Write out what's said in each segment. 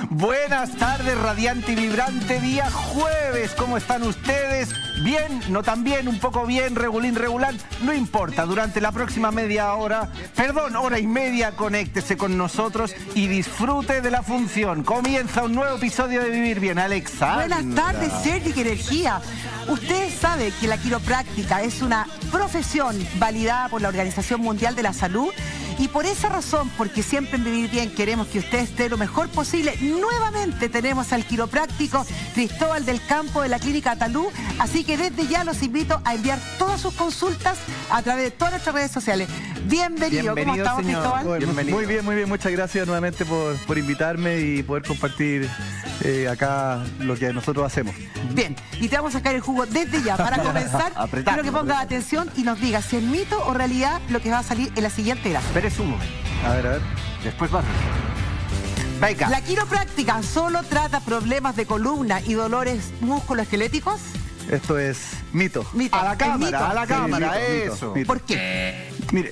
Buenas tardes, radiante y vibrante día jueves. ¿Cómo están ustedes? ¿Bien? ¿No tan bien? ¿Un poco bien? ¿Regulín, regular? No importa, durante la próxima hora y media, conéctese con nosotros y disfrute de la función. Comienza un nuevo episodio de Vivir Bien. Alexa. Buenas tardes, Sergi, qué energía. Usted sabe que la quiropráctica es una profesión validada por la Organización Mundial de la Salud. Y por esa razón, porque siempre en Vivir Bien queremos que usted esté lo mejor posible, nuevamente tenemos al quiropráctico Cristóbal del Campo de la Clínica Atalú. Así que desde ya los invito a enviar todas sus consultas a través de todas nuestras redes sociales. Bienvenido. ¿Cómo estamos, señor Cristóbal? Bueno, muy bien. Muchas gracias nuevamente por invitarme y poder compartir acá lo que nosotros hacemos. Bien, y te vamos a sacar el jugo desde ya. Para comenzar, quiero que pongas atención y nos digas si es mito o realidad lo que va a salir en la siguiente gráfica. Espérese un momento. A ver. Después va. Venga. ¿La quiropráctica solo trata problemas de columna y dolores musculoesqueléticos? Esto es mito. Mito. A la ¿Es cámara, mito? a la cámara, mito, eso. mito. ¿Por qué? Mire,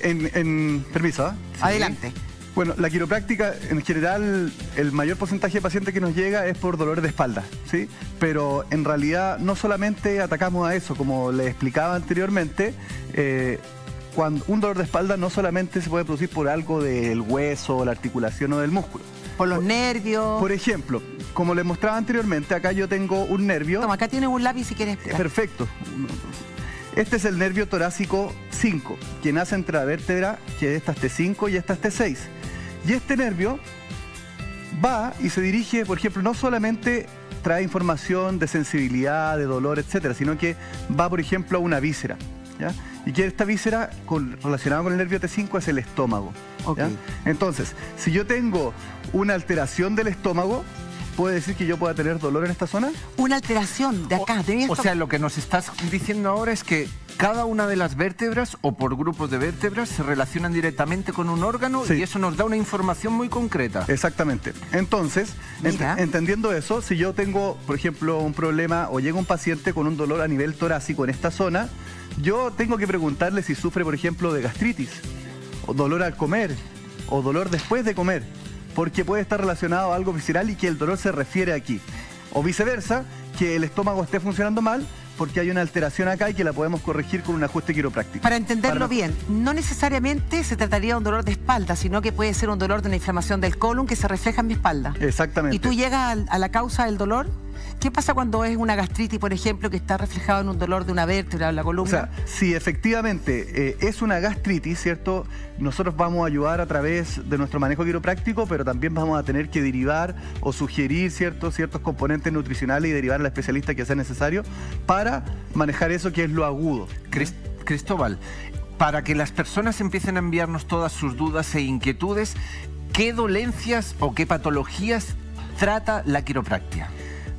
permiso, ¿ah? Adelante. Bueno, la quiropráctica, en general, el mayor porcentaje de pacientes que nos llega es por dolores de espalda, ¿sí? Pero en realidad no solamente atacamos a eso, como les explicaba anteriormente, cuando un dolor de espalda no solamente se puede producir por algo del hueso, la articulación o del músculo. Por los nervios. Por ejemplo, como les mostraba anteriormente, acá yo tengo un nervio. Toma, acá tienes un lápiz si quieres. Perfecto. Este es el nervio torácico 5, que nace entre la vértebra, que esta es T5 y esta es T6. Y este nervio va y se dirige, por ejemplo, no solamente trae información de sensibilidad, de dolor, etcétera, sino que va, por ejemplo, a una víscera, ¿ya? Y que esta víscera relacionada con el nervio T5 es el estómago, ¿ya? Okay. Entonces, si yo tengo una alteración del estómago, ¿puede decir que yo pueda tener dolor en esta zona? Una alteración de acá. O sea, lo que nos estás diciendo ahora es que cada una de las vértebras o por grupos de vértebras se relacionan directamente con un órgano, sí, y eso nos da una información muy concreta. Exactamente. Entonces, entendiendo eso, si yo tengo, por ejemplo, un problema o llega un paciente con un dolor a nivel torácico en esta zona, yo tengo que preguntarle si sufre, por ejemplo, de gastritis, o dolor al comer, o dolor después de comer, porque puede estar relacionado a algo visceral y que el dolor se refiere aquí. O viceversa, que el estómago esté funcionando mal porque hay una alteración acá y que la podemos corregir con un ajuste quiropráctico. Para entenderlo bien, no necesariamente se trataría de un dolor de espalda, sino que puede ser un dolor de una inflamación del colon que se refleja en mi espalda. Exactamente. ¿Y tú llegas a la causa del dolor? ¿Qué pasa cuando es una gastritis, por ejemplo, que está reflejado en un dolor de una vértebra o la columna? O sea, si efectivamente es una gastritis, ¿cierto? Nosotros vamos a ayudar a través de nuestro manejo quiropráctico, pero también vamos a tener que derivar o sugerir ciertos componentes nutricionales y derivar al especialista que sea necesario para manejar eso que es lo agudo. Cristóbal, para que las personas empiecen a enviarnos todas sus dudas e inquietudes, ¿qué dolencias o qué patologías trata la quiropráctica?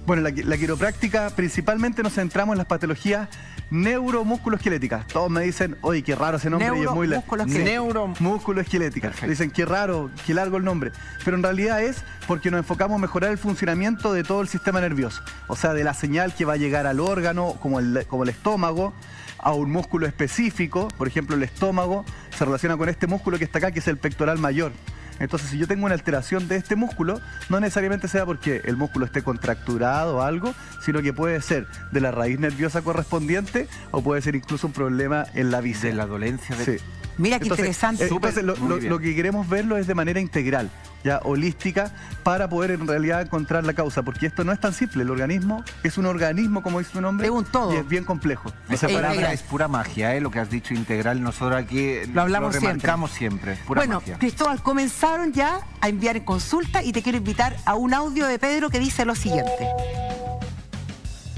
Bueno, la quiropráctica principalmente nos centramos en las patologías neuromusculoesqueléticas. Todos me dicen, oye, qué raro ese nombre y es muy largo. Neuromusculoesqueléticas. Dicen, qué raro, qué largo el nombre. Pero en realidad es porque nos enfocamos en mejorar el funcionamiento de todo el sistema nervioso. O sea, de la señal que va a llegar al órgano, como el estómago, a un músculo específico. Por ejemplo, el estómago se relaciona con este músculo que está acá, que es el pectoral mayor. Entonces, si yo tengo una alteración de este músculo, no necesariamente sea porque el músculo esté contracturado o algo, sino que puede ser de la raíz nerviosa correspondiente o puede ser incluso un problema en la víscera. De la dolencia de... Sí. Mira qué interesante. Entonces, lo que queremos verlo es de manera integral, ya holística, para poder en realidad encontrar la causa, porque esto no es tan simple. El organismo es un organismo, como dice su nombre, es un todo. Y es bien complejo. Esa palabra es pura magia, lo que has dicho integral. Nosotros aquí lo remarcamos siempre. Pura magia. Cristóbal, comenzaron ya a enviar en consulta y te quiero invitar a un audio de Pedro que dice lo siguiente.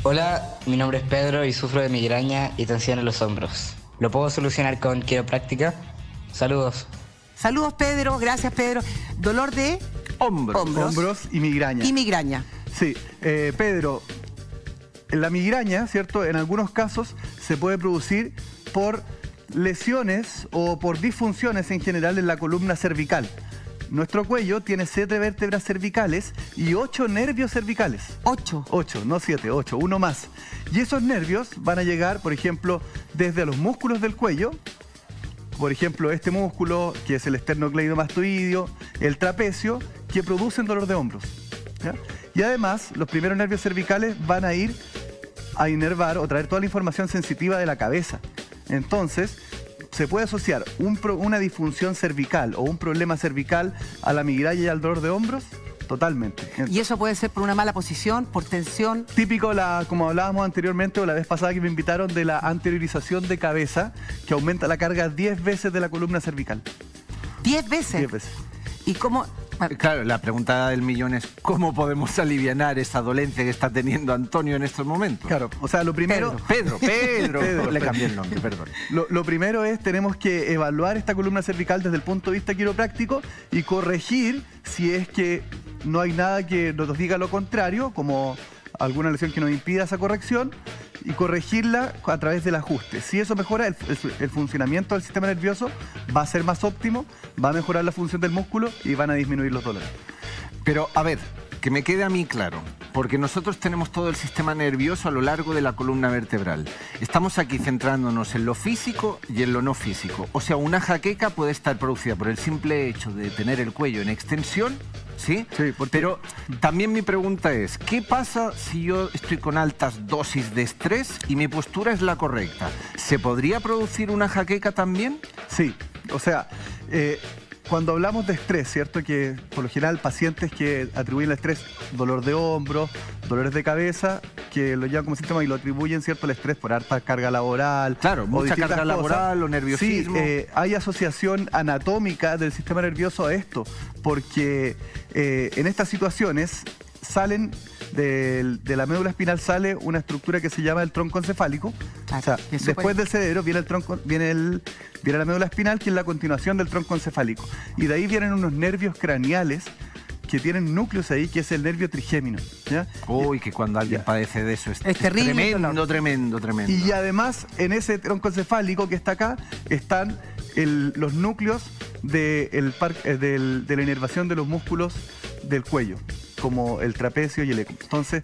Hola, mi nombre es Pedro y sufro de migraña y tensión en los hombros. ¿Lo puedo solucionar con quiropráctica? Saludos. Saludos, Pedro. Gracias, Pedro. Dolor de hombros y migraña. Y migraña. Sí, Pedro, la migraña, ¿cierto? En algunos casos se puede producir por lesiones o por disfunciones en general en la columna cervical. Nuestro cuello tiene 7 vértebras cervicales y 8 nervios cervicales. 8. 8, no 7, 8, uno más. Y esos nervios van a llegar, por ejemplo, desde los músculos del cuello por ejemplo, este músculo, que es el esternocleidomastoideo, el trapecio, que producen dolor de hombros. ¿Ya? Y además, los primeros nervios cervicales van a ir a inervar o traer toda la información sensitiva de la cabeza. Entonces, se puede asociar una disfunción cervical o un problema cervical a la migraña y al dolor de hombros. Totalmente. ¿Y eso puede ser por una mala posición, por tensión? Típico, como hablábamos anteriormente o la vez pasada que me invitaron, de la anteriorización de cabeza, que aumenta la carga 10 veces de la columna cervical. ¿10 veces? 10 veces. ¿Y cómo...? Claro, la pregunta del millón es ¿cómo podemos aliviar esa dolencia que está teniendo Antonio en estos momentos? Claro, o sea, lo primero... Pedro. Le cambié el nombre, perdón. Lo primero es, tenemos que evaluar esta columna cervical desde el punto de vista quiropráctico y corregir si es que no hay nada que nos diga lo contrario, como alguna lesión que nos impida esa corrección, y corregirla a través del ajuste. Si eso mejora el funcionamiento del sistema nervioso, va a ser más óptimo, va a mejorar la función del músculo y van a disminuir los dolores. Pero, a ver, que me quede a mí claro, porque nosotros tenemos todo el sistema nervioso a lo largo de la columna vertebral. Estamos aquí centrándonos en lo físico y en lo no físico. O sea, una jaqueca puede estar producida por el simple hecho de tener el cuello en extensión, ¿sí? Sí, pero también mi pregunta es, ¿qué pasa si yo estoy con altas dosis de estrés y mi postura es la correcta? ¿Se podría producir una jaqueca también? Sí, o sea... cuando hablamos de estrés, ¿cierto? Que por lo general pacientes que atribuyen al estrés dolor de hombros, dolores de cabeza, que lo llevan como síntoma y lo atribuyen, ¿cierto?, al estrés por alta carga laboral. Claro, mucha carga laboral o nerviosismo. Sí, hay asociación anatómica del sistema nervioso a esto, porque en estas situaciones salen de la médula espinal sale una estructura que se llama el tronco encefálico. Claro, o sea, después del cerebro viene viene la médula espinal, que es la continuación del tronco encefálico. Y de ahí vienen unos nervios craneales que tienen núcleos ahí, que es el nervio trigémino. ¿Ya? Uy, que cuando alguien padece de eso es terrible. Tremendo. Y además, en ese tronco encefálico que está acá, están los núcleos de la inervación de los músculos del cuello, como el trapecio y el eco. Entonces,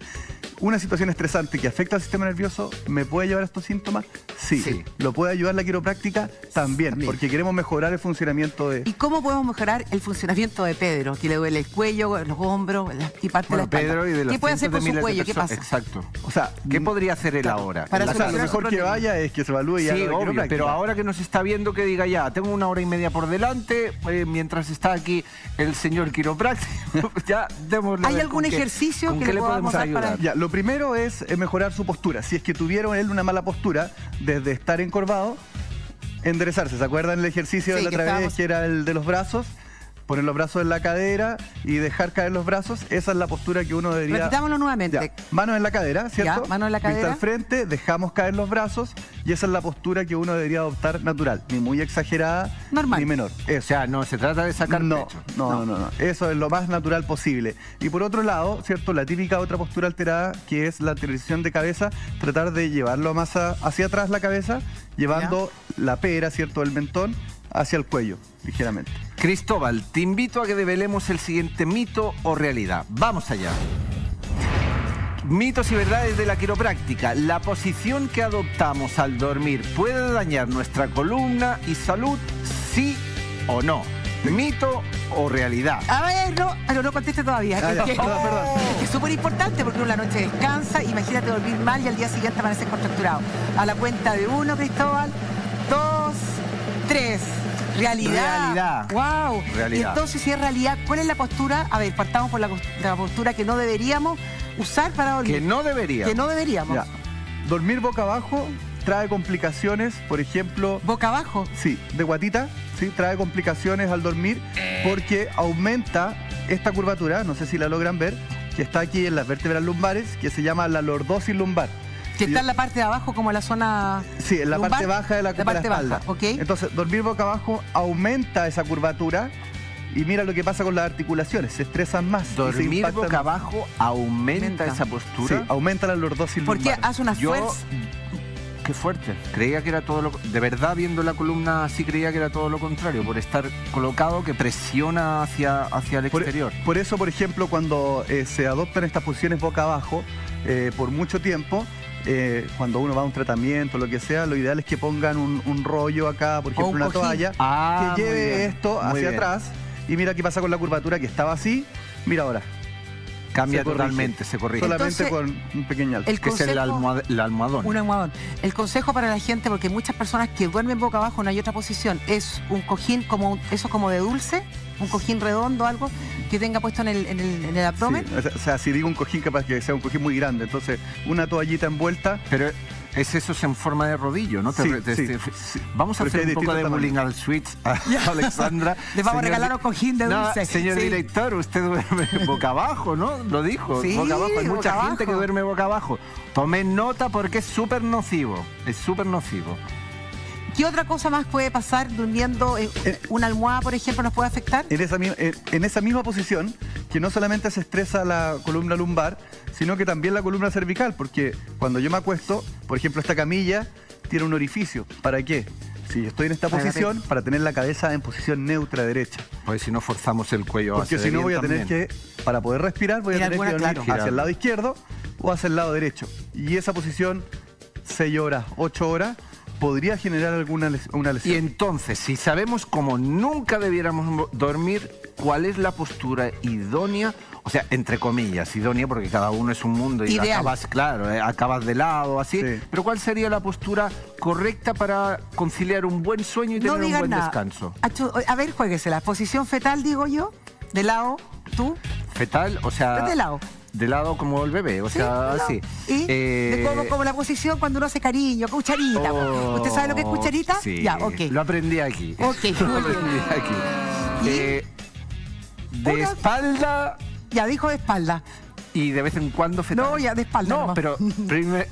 una situación estresante que afecta al sistema nervioso, ¿me puede llevar a estos síntomas? Sí. ¿Lo puede ayudar la quiropráctica? También, porque queremos mejorar el funcionamiento de... ¿Y cómo podemos mejorar el funcionamiento de Pedro? Que le duele el cuello, los hombros y parte de la espalda. Pedro y de los ¿Qué puede hacer por su cuello? ¿Qué pasa? Exacto. O sea, ¿qué podría hacer él ahora? Para lo mejor que vaya es que se evalúe y haga la quiropráctica. Pero ahora que nos está viendo, que diga ya, tengo 1 hora y media por delante, mientras está aquí el señor quiropráctico, ya démosle. ¿Hay algún ejercicio que le podamos dar para...? Ya, lo primero es mejorar su postura. Si es que tuvieron él una mala postura, desde estar encorvado, enderezarse. ¿Se acuerdan el ejercicio de la otra vez, que era el de los brazos? Poner los brazos en la cadera y dejar caer los brazos. Esa es la postura que uno debería... Repitámoslo nuevamente. Ya, manos en la cadera, ¿cierto? Ya, manos en la cadera. Vista al frente, dejamos caer los brazos y esa es la postura que uno debería adoptar natural. Ni muy exagerada, normal, ni menor. Eso. O sea, no se trata de sacar pecho. No. Eso es lo más natural posible. Y por otro lado, ¿cierto? La típica otra postura alterada, que es la anteriorización de cabeza, tratar de llevarlo más hacia atrás la cabeza, llevando la pera, ¿cierto?, el mentón hacia el cuello, ligeramente. Cristóbal, te invito a que develemos el siguiente mito o realidad. Vamos allá. Mitos y verdades de la quiropráctica. ¿La posición que adoptamos al dormir puede dañar nuestra columna y salud? ¿Sí o no? ¿Mito o realidad? A ver, no conteste todavía. Perdón. Es súper importante porque uno la noche descansa, imagínate dormir mal y al día siguiente amanecer contracturado. A la cuenta de 1, Cristóbal, 2, 3. Realidad. Wow. Realidad. Entonces, si es realidad, ¿cuál es la postura? A ver, partamos por la postura que no deberíamos usar para dormir. Que no deberíamos. Ya. Dormir boca abajo trae complicaciones, por ejemplo... ¿Boca abajo? Sí, de guatita, sí, trae complicaciones al dormir porque aumenta esta curvatura, no sé si la logran ver, que está aquí en las vértebras lumbares, que se llama la lordosis lumbar. Que está en la parte de abajo, como la zona... Sí, en la lumbar, parte baja de la espalda. Baja, okay. Entonces, dormir boca abajo aumenta esa curvatura y mira lo que pasa con las articulaciones, se estresan más. Dormir boca abajo aumenta esa postura. Sí, aumenta la lordosis lumbar. Porque hace una fuerza... Qué fuerte. Creía que era todo lo... De verdad, viendo la columna, sí creía que era todo lo contrario, por estar colocado, que presiona hacia el exterior. Por eso, por ejemplo, cuando se adoptan estas posiciones boca abajo, por mucho tiempo, cuando uno va a un tratamiento, lo que sea, lo ideal es que pongan un rollo acá, por ejemplo, una toalla, que lleve esto hacia atrás. Y mira qué pasa con la curvatura que estaba así. Mira ahora. Cambia totalmente, se corrige. Solamente con un pequeño alto. Que es el almohadón. Un almohadón. El consejo para la gente, porque muchas personas que duermen boca abajo, no hay otra posición, es un cojín como de dulce, un cojín redondo, algo que tenga puesto en el abdomen. Sí, o sea, si digo un cojín, capaz que sea un cojín muy grande, entonces una toallita envuelta. Pero eso es en forma de rodillo, ¿no? Sí. Vamos a hacer un poco de bullying al switch a Alexandra. Les vamos a regalar un cojín de dulce. No, señor director, usted duerme boca abajo, ¿no? Lo dijo, boca abajo. Hay mucha gente que duerme boca abajo. Tomen nota porque es súper nocivo. Es súper nocivo. ¿Qué otra cosa más puede pasar durmiendo? ¿Una almohada, por ejemplo, nos puede afectar? En esa misma posición, que no solamente se estresa la columna lumbar, sino que también la columna cervical, porque cuando yo me acuesto, por ejemplo, esta camilla tiene un orificio. ¿Para qué? Si estoy en esta posición, para tener la cabeza en posición neutra derecha. Pues si no forzamos el cuello hacia adelante. Porque si no voy a tener que, para poder respirar, voy a tener que dormir hacia el lado izquierdo o hacia el lado derecho. Y esa posición, 6 horas, 8 horas, podría generar una lesión. Y entonces, si sabemos cómo nunca debiéramos dormir, ¿cuál es la postura idónea? O sea, entre comillas, idónea, porque cada uno es un mundo y acabas, claro, acabas de lado, así. Sí. Pero ¿cuál sería la postura correcta para conciliar un buen sueño y tener un buen descanso? A ver, juéguesela. Posición fetal, digo yo, de lado, tú. Fetal, o sea... De lado. De lado como el bebé, o sea, así. Y como la posición cuando uno hace cariño, cucharita. ¿Usted sabe lo que es cucharita? Sí, ya, ok. Lo aprendí aquí. Ok, lo aprendí aquí. De espalda... Ya dijo de espalda. Y de vez en cuando fetal. No, ya de espalda. No, pero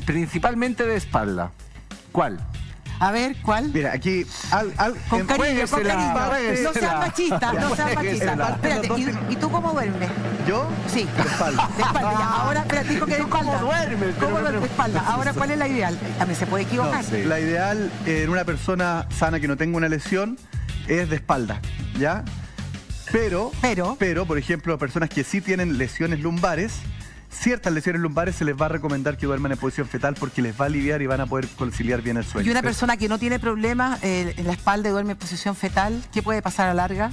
principalmente de espalda. ¿Cuál? A ver, ¿cuál? Mira, aquí... con cariño, con cariño. No seas machista, no seas machista. Espérate, ¿y tú cómo duermes? ¿Yo? Sí. De espalda. De espalda, ya. Ahora, espérate, dijo que de espalda. ¿Cómo duermes? ¿Cómo duermes de espalda? Ahora, ¿cuál es la ideal? También se puede equivocar. No, sí. La ideal en una persona sana que no tenga una lesión es de espalda, ¿ya? Pero, por ejemplo, a personas que sí tienen lesiones lumbares, ciertas lesiones lumbares se les va a recomendar que duerman en posición fetal porque les va a aliviar y van a poder conciliar bien el sueño. ¿Y una persona que no tiene problemas en la espalda y duerme en posición fetal, qué puede pasar a larga?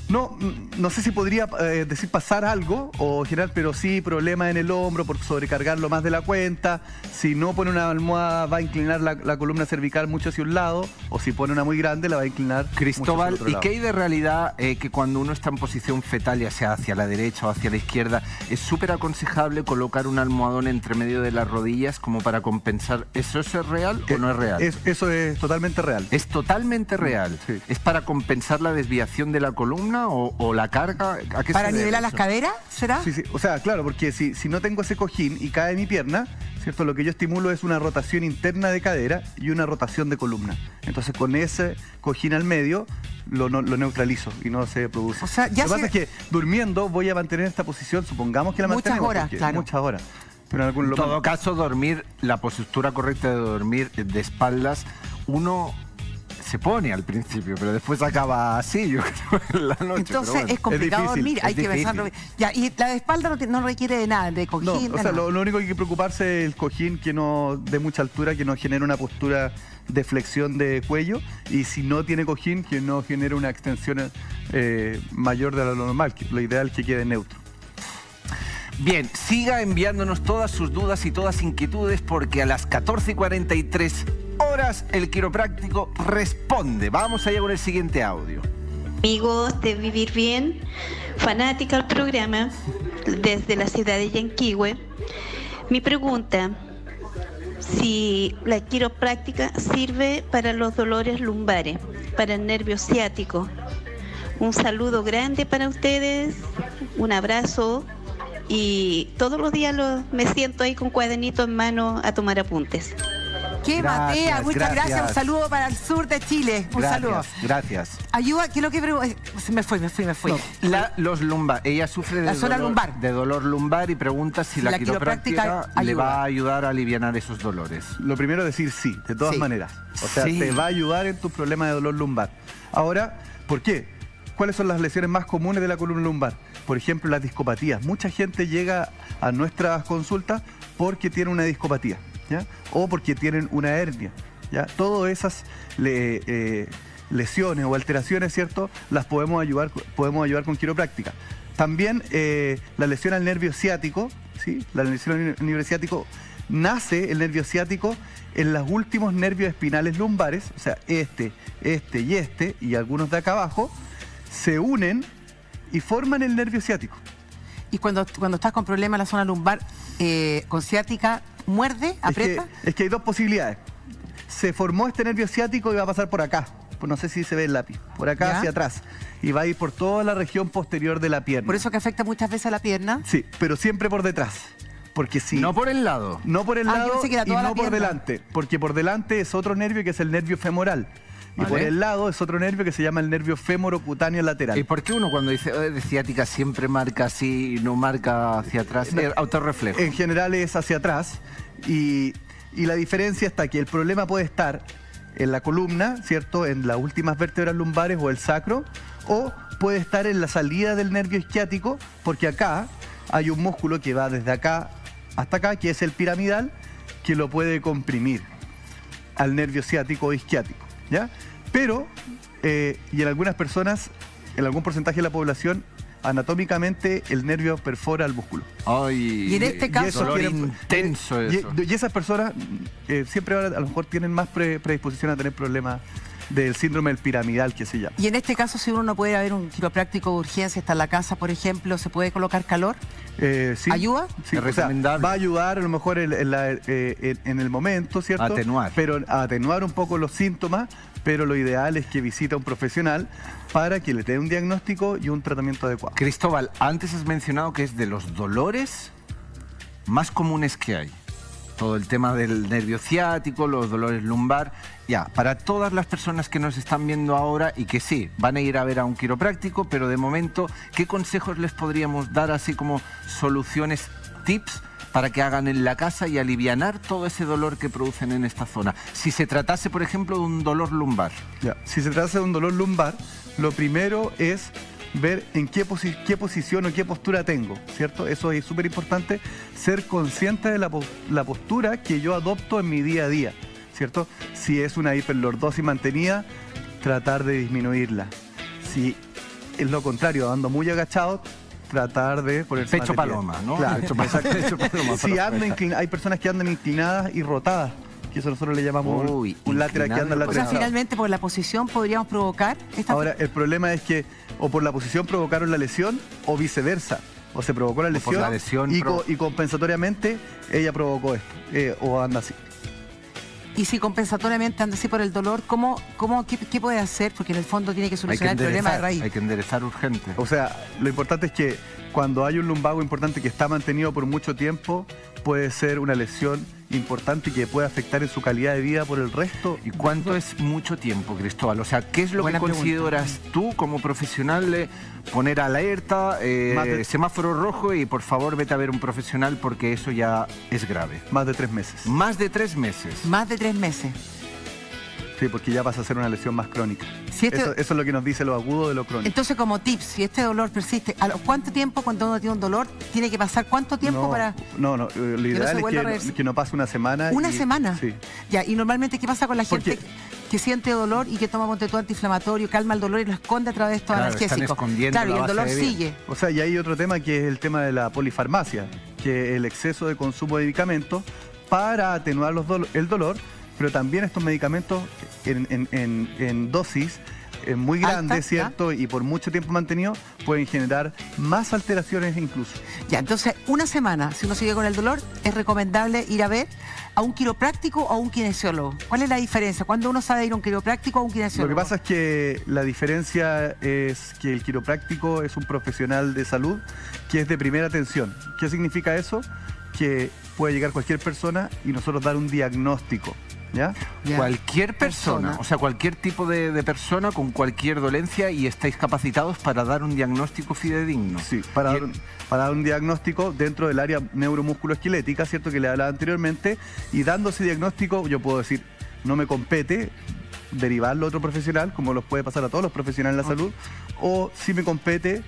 No sé si podría decir pasar algo o general, pero sí problemas en el hombro por sobrecargarlo más de la cuenta. Si no pone una almohada va a inclinar la columna cervical mucho hacia un lado, o si pone una muy grande la va a inclinar Cristóbal, mucho hacia el otro lado. ¿Y qué hay de realidad que cuando uno está en posición fetal, ya sea hacia la derecha o hacia la izquierda, es súper aconsejable colocar un almohadón entre medio de las rodillas como para compensar? ¿Eso es real o no es real? Eso es totalmente real. Es totalmente real. Sí. ¿Es para compensar la desviación de la columna o la carga? ¿A qué ¿Para se nivelar las caderas, será? Sí. O sea, claro, porque si no tengo ese cojín y cae mi pierna, ¿cierto? Lo que yo estimulo es una rotación interna de cadera y una rotación de columna. Entonces, con ese cojín al medio, lo neutralizo y no se produce. O sea, lo que pasa es que durmiendo voy a mantener esta posición, supongamos que la mantenemos. Muchas horas, claro. Muchas horas. Pero en todo caso, dormir, la postura correcta de dormir de espaldas, uno se pone al principio, pero después acaba así, yo creo, en la noche. Entonces es complicado dormir, hay que pensarlo. Ya, y la de espalda no requiere de nada, de cojín. No, o sea, lo único que hay que preocuparse es el cojín que no dé mucha altura, que no genere una postura de flexión de cuello, y si no tiene cojín, que no genere una extensión mayor de lo normal, que lo ideal es que quede neutro. Bien, siga enviándonos todas sus dudas y todas inquietudes porque a las 14:43 horas el quiropráctico responde. Vamos allá con el siguiente audio. Amigos de Vivir Bien, fanática al programa desde la ciudad de Yanquihue. Mi pregunta, si la quiropráctica sirve para los dolores lumbares, para el nervio ciático. Un saludo grande para ustedes, un abrazo. Y todos los días me siento ahí con cuadernito en mano a tomar apuntes. ¡Qué Matea! Muchas gracias. Un saludo para el sur de Chile. Un saludo. Gracias. Ayuda, ¿qué es lo que me fui. No, los lumbar. Ella sufre de dolor lumbar y pregunta si la quiropráctica le va a ayudar a aliviar esos dolores. Lo primero es decir sí, de todas maneras. O sea, te va a ayudar en tus problemas de dolor lumbar. Ahora, ¿por qué? ¿Cuáles son las lesiones más comunes de la columna lumbar? por ejemplo, las discopatías. Mucha gente llega a nuestras consultas porque tiene una discopatía, ¿ya? O porque tienen una hernia, ¿ya? Todas esas lesiones o alteraciones, ¿cierto?, las podemos ayudar con quiropráctica. También la lesión al nervio ciático, ¿sí? La lesión al nervio ciático, nace el nervio ciático en los últimos nervios espinales lumbares, o sea, este y algunos de acá abajo, se unen y forman el nervio ciático. Y cuando estás con problemas en la zona lumbar, con ciática, ¿muerde, aprieta? Es que hay dos posibilidades. Se formó este nervio ciático y va a pasar por acá. Pues no sé si se ve el lápiz. Por acá, ¿ya?, hacia atrás. Y va a ir por toda la región posterior de la pierna. ¿Por eso que afecta muchas veces a la pierna? Sí, pero siempre por detrás. Porque si... No por el lado. No por el lado y no por delante. Porque por delante es otro nervio que es el nervio femoral. Y por el lado es otro nervio que se llama el nervio femorocutáneo lateral. ¿Y por qué uno cuando dice de ciática siempre marca así y no marca hacia atrás? Es autorreflejo. En general es hacia atrás. Y la diferencia está que el problema puede estar en la columna, ¿cierto?, en las últimas vértebras lumbares o el sacro, o puede estar en la salida del nervio isquiático, porque acá hay un músculo que va desde acá hasta acá, que es el piramidal, que lo puede comprimir al nervio ciático o isquiático, ¿ya? Pero, y en algunas personas, en algún porcentaje de la población, anatómicamente el nervio perfora el músculo. Ay, y en este caso... Dolor intenso eso. Y esas personas siempre a lo mejor tienen más predisposición a tener problemas del síndrome del piramidal, que se llama. Y en este caso, si uno no puede ir a ver un quiropráctico de urgencia, está en la casa, por ejemplo, ¿se puede colocar calor? Sí. ¿Ayuda? Sí, o sea, va a ayudar a lo mejor en el momento, ¿cierto? Atenuar. Pero a atenuar un poco los síntomas, pero lo ideal es que visite a un profesional para que le dé un diagnóstico y un tratamiento adecuado. Cristóbal, antes has mencionado que es de los dolores más comunes que hay. Todo el tema del nervio ciático, los dolores lumbar. Ya, para todas las personas que nos están viendo ahora y que sí, van a ir a ver a un quiropráctico, pero de momento, ¿qué consejos les podríamos dar así como soluciones, tips para que hagan en la casa y alivianar todo ese dolor que producen en esta zona? Si se tratase, por ejemplo, de un dolor lumbar. Ya, si se tratase de un dolor lumbar, lo primero es ver en qué posición o qué postura tengo, ¿cierto? Eso es súper importante, ser consciente de la postura que yo adopto en mi día a día, ¿cierto? Si es una hiperlordosis mantenida, tratar de disminuirla. Si es lo contrario, ando muy agachado, tratar de ponerse pecho paloma, ¿no? Claro, pecho paloma. Si hay personas que andan inclinadas y rotadas, que eso nosotros le llamamos un lateral que anda lateral. O sea, finalmente por la posición podríamos provocar esta... Ahora, el problema es que o por la posición provocaron la lesión o viceversa. O se provocó la lesión, y compensatoriamente ella provocó esto, o anda así. Y si compensatoriamente anda así por el dolor, ¿qué puede hacer? Porque en el fondo tiene que solucionar el problema de raíz. Hay que enderezar urgente. O sea, lo importante es que cuando hay un lumbago importante que está mantenido por mucho tiempo, puede ser una lesión importante que puede afectar en su calidad de vida por el resto. ¿Y cuánto es mucho tiempo, Cristóbal? O sea, ¿qué es lo que consideras tú como profesional de poner alerta, semáforo rojo y por favor vete a ver un profesional porque eso ya es grave? Más de 3 meses. ¿Más de 3 meses? Más de 3 meses. Sí, porque ya pasa a ser una lesión más crónica. Si eso es lo que nos dice lo agudo de lo crónico. Entonces, como tips, si este dolor persiste, ¿a cuánto tiempo cuando uno tiene un dolor tiene que pasar? ¿Cuánto tiempo para...? No, lo ideal es que no pase una semana. ¿Una semana? Sí. Ya, y normalmente, ¿qué pasa con la gente que siente dolor y que toma montetú antiinflamatorio, calma el dolor y lo esconde a través de estos analgésicos? Claro, y el dolor sigue. O sea, y hay otro tema que es el tema de la polifarmacia, que es el exceso de consumo de medicamentos para atenuar el dolor, pero también estos medicamentos en dosis muy grandes, ¿cierto? Y por mucho tiempo mantenido, pueden generar más alteraciones incluso. Ya, entonces, una semana, si uno sigue con el dolor, es recomendable ir a ver a un quiropráctico o a un kinesiólogo. ¿Cuál es la diferencia? ¿Cuándo uno sabe ir a un quiropráctico o a un kinesiólogo? Lo que pasa es que la diferencia es que el quiropráctico es un profesional de salud que es de primera atención. ¿Qué significa eso? Que puede llegar cualquier persona y nosotros dar un diagnóstico. ¿Ya? Cualquier persona, o sea, cualquier tipo de persona con cualquier dolencia y estáis capacitados para dar un diagnóstico fidedigno. Sí, para dar un diagnóstico dentro del área neuromusculoesquelética, ¿cierto? Que le hablaba anteriormente, y dando ese diagnóstico yo puedo decir, no me compete derivarlo a otro profesional, como los puede pasar a todos los profesionales de la salud, o si me compete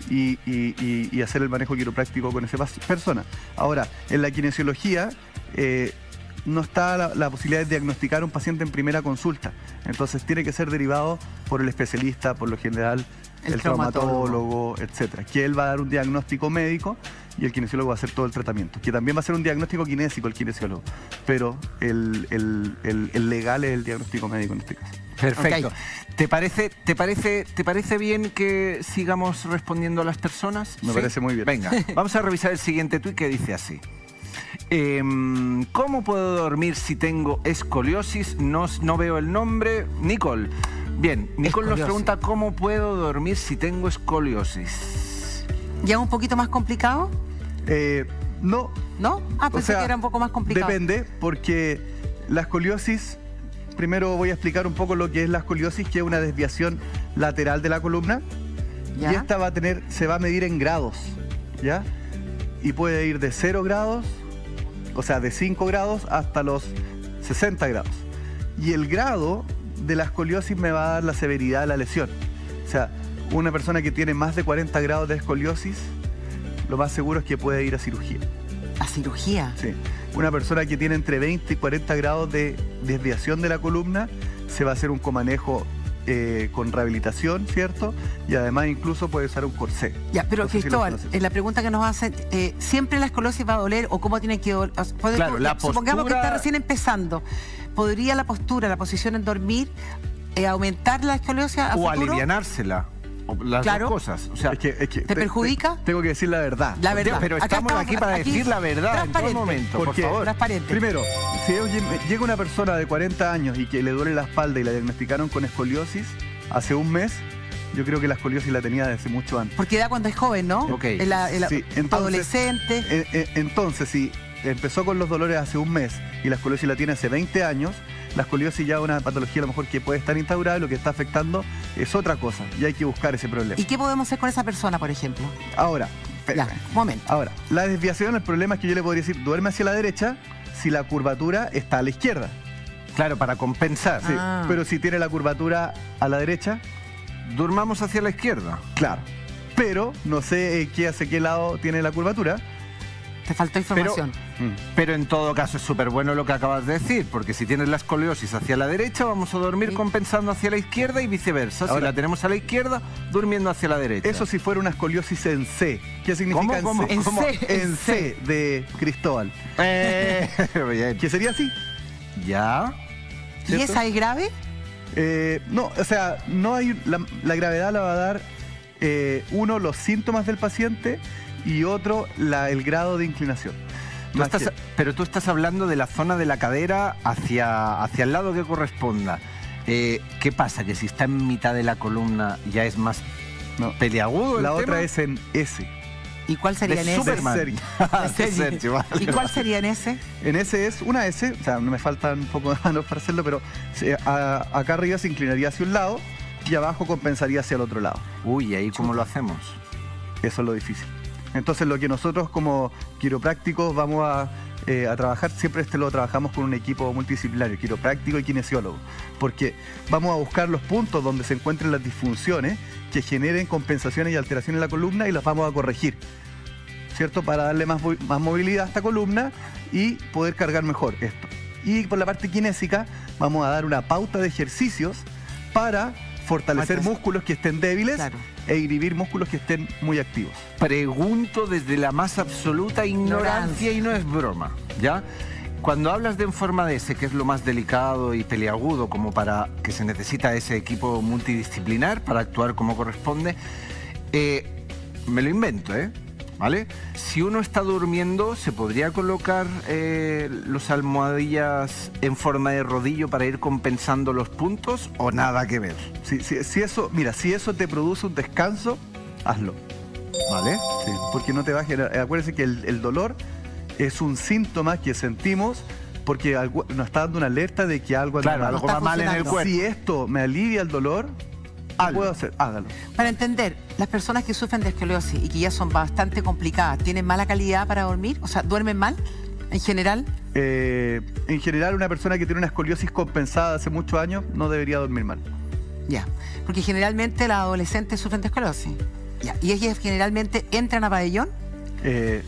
y hacer el manejo quiropráctico con esa persona. Ahora, en la kinesiología no está la posibilidad de diagnosticar a un paciente en primera consulta. Entonces tiene que ser derivado por el especialista, por lo general el traumatólogo, etcétera, que él va a dar un diagnóstico médico y el kinesiólogo va a hacer todo el tratamiento, que también va a ser un diagnóstico kinésico el kinesiólogo, pero el legal es el diagnóstico médico en este caso. Perfecto. Okay. ¿Te parece bien que sigamos respondiendo a las personas? Me parece muy bien. Venga, vamos a revisar el siguiente tuit que dice así. ¿Cómo puedo dormir si tengo escoliosis? No veo el nombre. Nicole. Bien, Nicole nos pregunta cómo puedo dormir si tengo escoliosis. ¿Ya un poquito más complicado? No. ¿No? Pensé que era un poco más complicado. Depende, porque la escoliosis, primero voy a explicar un poco lo que es la escoliosis, que es una desviación lateral de la columna. ¿Ya? Y esta se va a medir en grados, ¿ya? Y puede ir de 0 grados, o sea, de 5 grados hasta los 60 grados. Y el grado de la escoliosis me va a dar la severidad de la lesión. O sea, una persona que tiene más de 40 grados de escoliosis, lo más seguro es que puede ir a cirugía. ¿A cirugía? Sí. Una persona que tiene entre 20 y 40 grados de desviación de la columna, se va a hacer un comanejo con rehabilitación, ¿cierto? Y además incluso puede usar un corsé. Ya, pero no sé, Cristóbal, en la pregunta que nos hacen, ¿siempre la escoliosis va a doler o cómo tiene que doler? Claro, supongamos que está recién empezando. ¿Podría la postura, la posición en dormir, aumentar la escoliosis a futuro? O alivianársela. Las dos cosas. O sea, es que ¿te perjudica? Tengo que decir la verdad. La verdad. Pero estamos aquí para decir la verdad en todo momento, por favor. Transparente. Primero, si llega una persona de 40 años y que le duele la espalda y la diagnosticaron con escoliosis hace un mes, yo creo que la escoliosis la tenía desde mucho antes. Porque da cuando es joven, ¿no? Okay. Sí, entonces, adolescente. Entonces, si empezó con los dolores hace un mes y la escoliosis la tiene hace 20 años, la escoliosis ya es una patología a lo mejor que puede estar instaurada y lo que está afectando es otra cosa y hay que buscar ese problema. ¿Y qué podemos hacer con esa persona, por ejemplo? Ahora, ya, un momento. Ahora, la desviación, el problema es que yo le podría decir, duerme hacia la derecha si la curvatura está a la izquierda. Claro, para compensar. Sí, pero si tiene la curvatura a la derecha, durmamos hacia la izquierda. Claro, pero no sé hacia qué lado tiene la curvatura. Te faltó información. Pero en todo caso es súper bueno lo que acabas de decir, porque si tienes la escoliosis hacia la derecha, vamos a dormir compensando hacia la izquierda y viceversa. Ahora, si la tenemos a la izquierda, durmiendo hacia la derecha. Eso si fuera una escoliosis en C. ¿Qué significa ¿Cómo? en C? En C de Cristóbal. ¿Qué sería así? Ya. ¿Y esa es grave? No, o sea, no hay la gravedad la va a dar uno, los síntomas del paciente, y otro, el grado de inclinación. Pero tú estás hablando de la zona de la cadera hacia el lado que corresponda. ¿Qué pasa? ¿Que si está en mitad de la columna ya es más peliagudo? La otra es en S. ¿Y cuál sería en S? ¿Y cuál sería en S? En S es una S, o sea, me faltan un poco de manos para hacerlo, pero acá arriba se inclinaría hacia un lado y abajo compensaría hacia el otro lado. Uy, ¿ahí cómo lo hacemos? Eso es lo difícil. Entonces lo que nosotros como quiroprácticos vamos a trabajar, siempre lo trabajamos con un equipo multidisciplinario, quiropráctico y kinesiólogo, porque vamos a buscar los puntos donde se encuentren las disfunciones que generen compensaciones y alteraciones en la columna y las vamos a corregir, ¿cierto? Para darle más movilidad a esta columna y poder cargar mejor esto. Y por la parte kinésica vamos a dar una pauta de ejercicios para fortalecer músculos que estén débiles e inhibir músculos que estén muy activos. Pregunto desde la más absoluta ignorancia y no es broma, ¿ya? Cuando hablas de en forma de S, que es lo más delicado y peliagudo, como para que se necesita ese equipo multidisciplinar para actuar como corresponde, me lo invento, ¿vale? Si uno está durmiendo, ¿se podría colocar los almohadillas en forma de rodillo para ir compensando los puntos o nada que ver? Si eso te produce un descanso, hazlo. ¿Vale? Sí, porque no te va a generar... Acuérdense que el dolor es un síntoma que sentimos porque nos está dando una alerta de que algo va mal en el cuerpo. Si esto me alivia el dolor, ¿qué puedo hacer? Hágalo. Para entender, las personas que sufren de escoliosis y que ya son bastante complicadas, ¿tienen mala calidad para dormir? O sea, ¿duermen mal en general? En general, una persona que tiene una escoliosis compensada hace muchos años no debería dormir mal. Ya, porque generalmente las adolescentes sufren de escoliosis. Ya. ¿Y ellas generalmente entran a pabellón?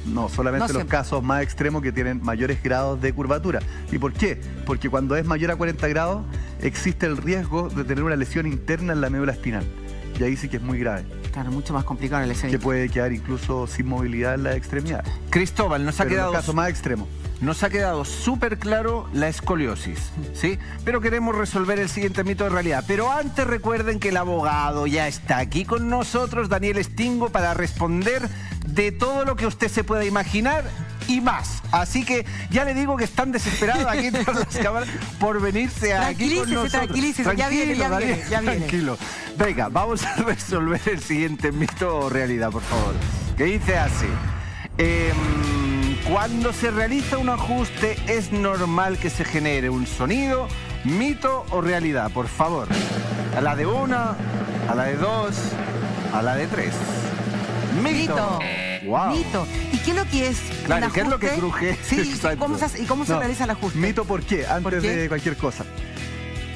No, solamente los casos más extremos que tienen mayores grados de curvatura. ¿Y por qué? Porque cuando es mayor a 40 grados existe el riesgo de tener una lesión interna en la médula espinal. Y ahí sí que es muy grave. Claro, mucho más complicado la lesión. Que puede quedar incluso sin movilidad en la extremidad. Cristóbal, nos ha quedado... en los casos más extremos. Nos ha quedado súper claro la escoliosis, ¿sí? Pero queremos resolver el siguiente mito de realidad. Pero antes recuerden que el abogado ya está aquí con nosotros, Daniel Stingo, para responder de todo lo que usted se pueda imaginar y más. Así que ya le digo que están desesperados aquí tras las cámaras por venirse aquí con nosotros. Tranquilícese, ya viene. Tranquilo. Venga, vamos a resolver el siguiente mito o realidad, por favor. Que dice así. Cuando se realiza un ajuste, ¿es normal que se genere un sonido, mito o realidad? Por favor. A la de una, a la de dos, a la de tres. Mito. Wow. Mito. ¿Y qué es lo que es? Claro, ¿qué es lo que cruje? Sí, ¿y cómo se realiza el ajuste? Mito, ¿por qué? Antes de cualquier cosa.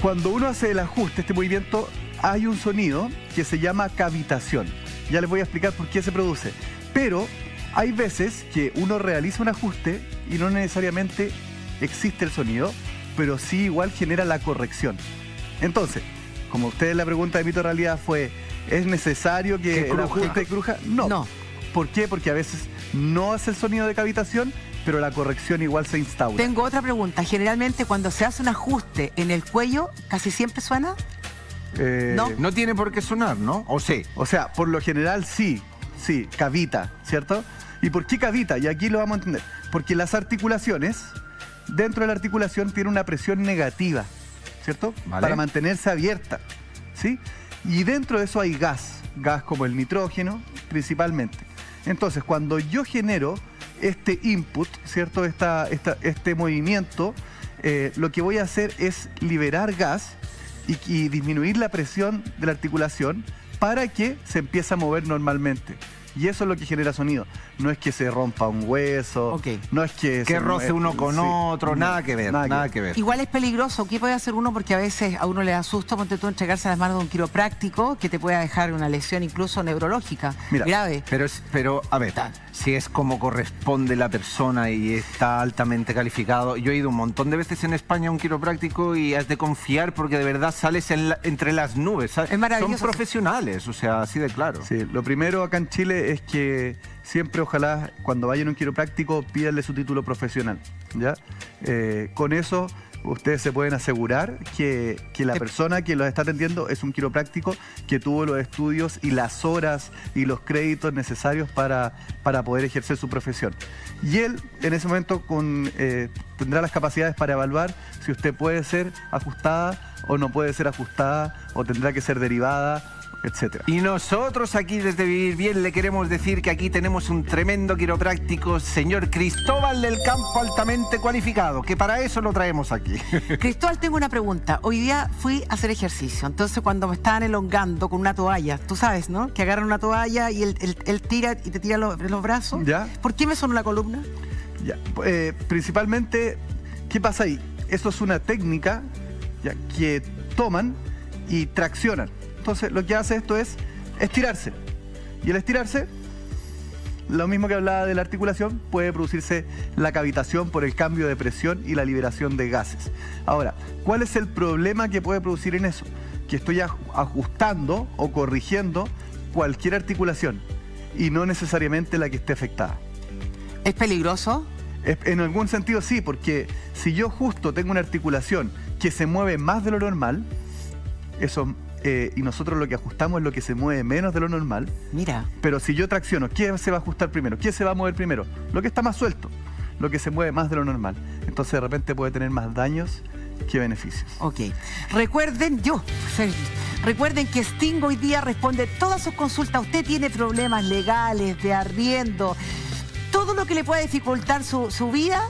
Cuando uno hace el ajuste, este movimiento, hay un sonido que se llama cavitación. Ya les voy a explicar por qué se produce. Pero hay veces que uno realiza un ajuste y no necesariamente existe el sonido, pero sí igual genera la corrección. Entonces, como ustedes la pregunta de mito realidad fue, ¿es necesario que el ajuste cruja? No. ¿Por qué? Porque a veces no hace el sonido de cavitación, pero la corrección igual se instaura. Tengo otra pregunta. Generalmente cuando se hace un ajuste en el cuello, ¿casi siempre suena? No tiene por qué sonar, ¿no? ¿O sí? O sea, por lo general sí, cavita, ¿cierto? ¿Y por qué cavita? Y aquí lo vamos a entender. Porque las articulaciones, dentro de la articulación tiene una presión negativa, ¿cierto? Vale. Para mantenerse abierta, ¿sí? Y dentro de eso hay gas como el nitrógeno, principalmente. Entonces, cuando yo genero este input, ¿cierto? Este movimiento, lo que voy a hacer es liberar gas y disminuir la presión de la articulación para que se empiece a mover normalmente. Y eso es lo que genera sonido. No es que se rompa un hueso, no es que roce uno con otro, nada que ver. Igual es peligroso. ¿Qué puede hacer uno? Porque a veces a uno le da susto, ponte tú, entregarse a las manos de un quiropráctico que te pueda dejar una lesión incluso neurológica, grave. Pero, a ver, si es como corresponde la persona y está altamente calificado. Yo he ido un montón de veces en España a un quiropráctico y has de confiar porque de verdad sales entre las nubes. ¿Sabes? Es maravilloso. Son profesionales, o sea, así de claro. Sí, lo primero acá en Chile es que siempre, ojalá, cuando vayan a un quiropráctico, pídanle su título profesional, ¿ya? Con eso, ustedes se pueden asegurar que la persona que los está atendiendo es un quiropráctico que tuvo los estudios y las horas y los créditos necesarios para poder ejercer su profesión. Y él, en ese momento, tendrá las capacidades para evaluar si usted puede ser ajustada o no puede ser ajustada o tendrá que ser derivada, etcétera. Y nosotros aquí desde Vivir Bien le queremos decir que aquí tenemos un tremendo quiropráctico, señor Cristóbal del Campo, altamente cualificado, que para eso lo traemos aquí. Cristóbal, tengo una pregunta. Hoy día fui a hacer ejercicio, entonces cuando me estaban elongando con una toalla, tú sabes, ¿no? Que agarran una toalla y él tira y te tira los brazos. ¿Ya? ¿Por qué me sonó la columna? Ya. Principalmente, ¿qué pasa ahí? Eso es una técnica que toman y traccionan. Entonces, lo que hace esto es estirarse. Y el estirarse, lo mismo que hablaba de la articulación, puede producirse la cavitación por el cambio de presión y la liberación de gases. Ahora, ¿cuál es el problema que puede producir en eso? Que estoy ajustando o corrigiendo cualquier articulación y no necesariamente la que esté afectada. ¿Es peligroso? En algún sentido sí, porque si yo justo tengo una articulación que se mueve más de lo normal, eso... y nosotros lo que ajustamos es lo que se mueve menos de lo normal. Mira. Pero si yo tracciono, ¿qué se va a ajustar primero? ¿Qué se va a mover primero? Lo que está más suelto, lo que se mueve más de lo normal. Entonces de repente puede tener más daños que beneficios. Ok. Recuerden que Stingo hoy día responde todas sus consultas. Usted tiene problemas legales, de arriendo, todo lo que le pueda dificultar su vida,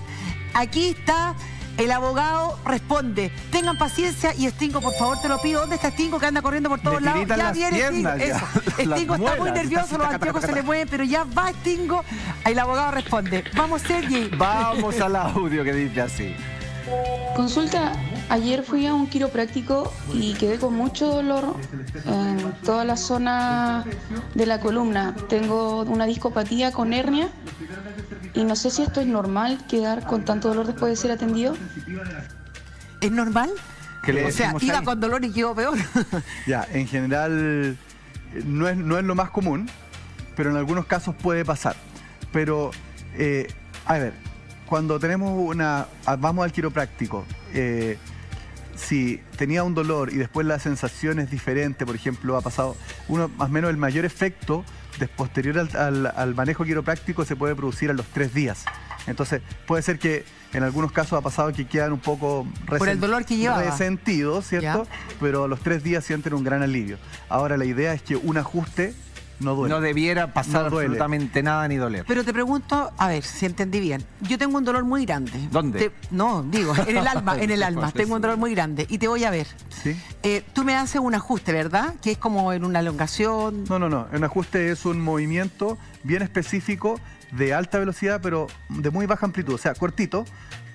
aquí está. El abogado responde. Tengan paciencia y Stingo, por favor, te lo pido. ¿Dónde está Stingo que anda corriendo por todos lados? Ya viene Stingo. Eso. Stingo está muy nervioso, los anteojos se le mueven, pero ya va Stingo. El abogado responde. Vamos, Sergi. Vamos al audio que dice así. Consulta Ayer fui a un quiropráctico y quedé con mucho dolor en toda la zona de la columna. Tengo una discopatía con hernia y no sé si esto es normal, quedar con tanto dolor después de ser atendido. ¿Es normal? O sea, iba con dolor y quedó peor. Ya, en general no es lo más común, pero en algunos casos puede pasar. Pero, a ver, cuando tenemos vamos al quiropráctico, si tenía un dolor y después la sensación es diferente, por ejemplo, ha pasado más o menos el mayor efecto posterior al manejo quiropráctico se puede producir a los 3 días. Entonces, puede ser que en algunos casos ha pasado que quedan un poco por el dolor que llevaba, resentidos, ¿cierto? ¿Ya? Pero a los 3 días sienten un gran alivio. Ahora, la idea es que un ajuste no duele. No debiera pasar absolutamente nada ni doler. Pero te pregunto, a ver si entendí bien. Yo tengo un dolor muy grande. ¿Dónde? No, digo, en el alma, en el alma. Tengo un dolor muy grande y te voy a ver. ¿Sí? Tú me haces un ajuste, ¿verdad? Que es como en una elongación. No. Un ajuste es un movimiento bien específico de alta velocidad, pero de muy baja amplitud, o sea, cortito,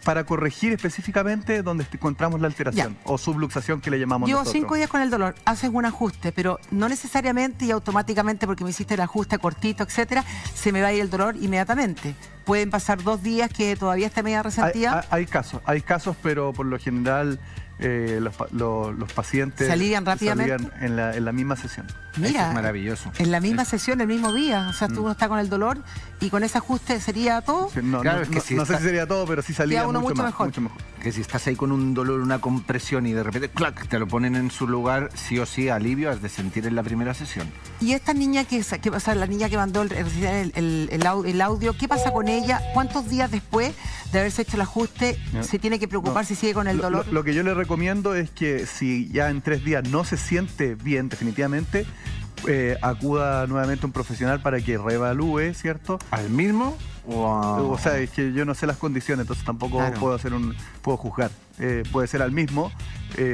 para corregir específicamente donde encontramos la alteración o subluxación que le llamamos Llevo nosotros. 5 días con el dolor, haces un ajuste, pero no necesariamente y automáticamente porque me hiciste el ajuste cortito, etcétera, se me va a ir el dolor inmediatamente. Pueden pasar 2 días que todavía esté media resentida. Hay casos, pero por lo general los pacientes se alivian rápidamente en la misma sesión. Mira, eso es maravilloso. En la misma sesión, el mismo día. O sea, tú uno está con el dolor y con ese ajuste sería todo. Sí, no sé si sería todo, pero sí salía mucho mejor. Que si estás ahí con un dolor, una compresión y de repente, ¡clac!, te lo ponen en su lugar, sí o sí, alivio has de sentir en la primera sesión. Y esta niña o sea, la niña que mandó el audio, ¿qué pasa con ella? ¿Cuántos días después de haberse hecho el ajuste se tiene que preocupar si sigue con el dolor? Lo que yo le recomiendo es que si ya en 3 días no se siente bien definitivamente, acuda nuevamente a un profesional para que reevalúe, ¿cierto? ¿Al mismo? O sea, es que yo no sé las condiciones, entonces tampoco puedo juzgar. Puede ser al mismo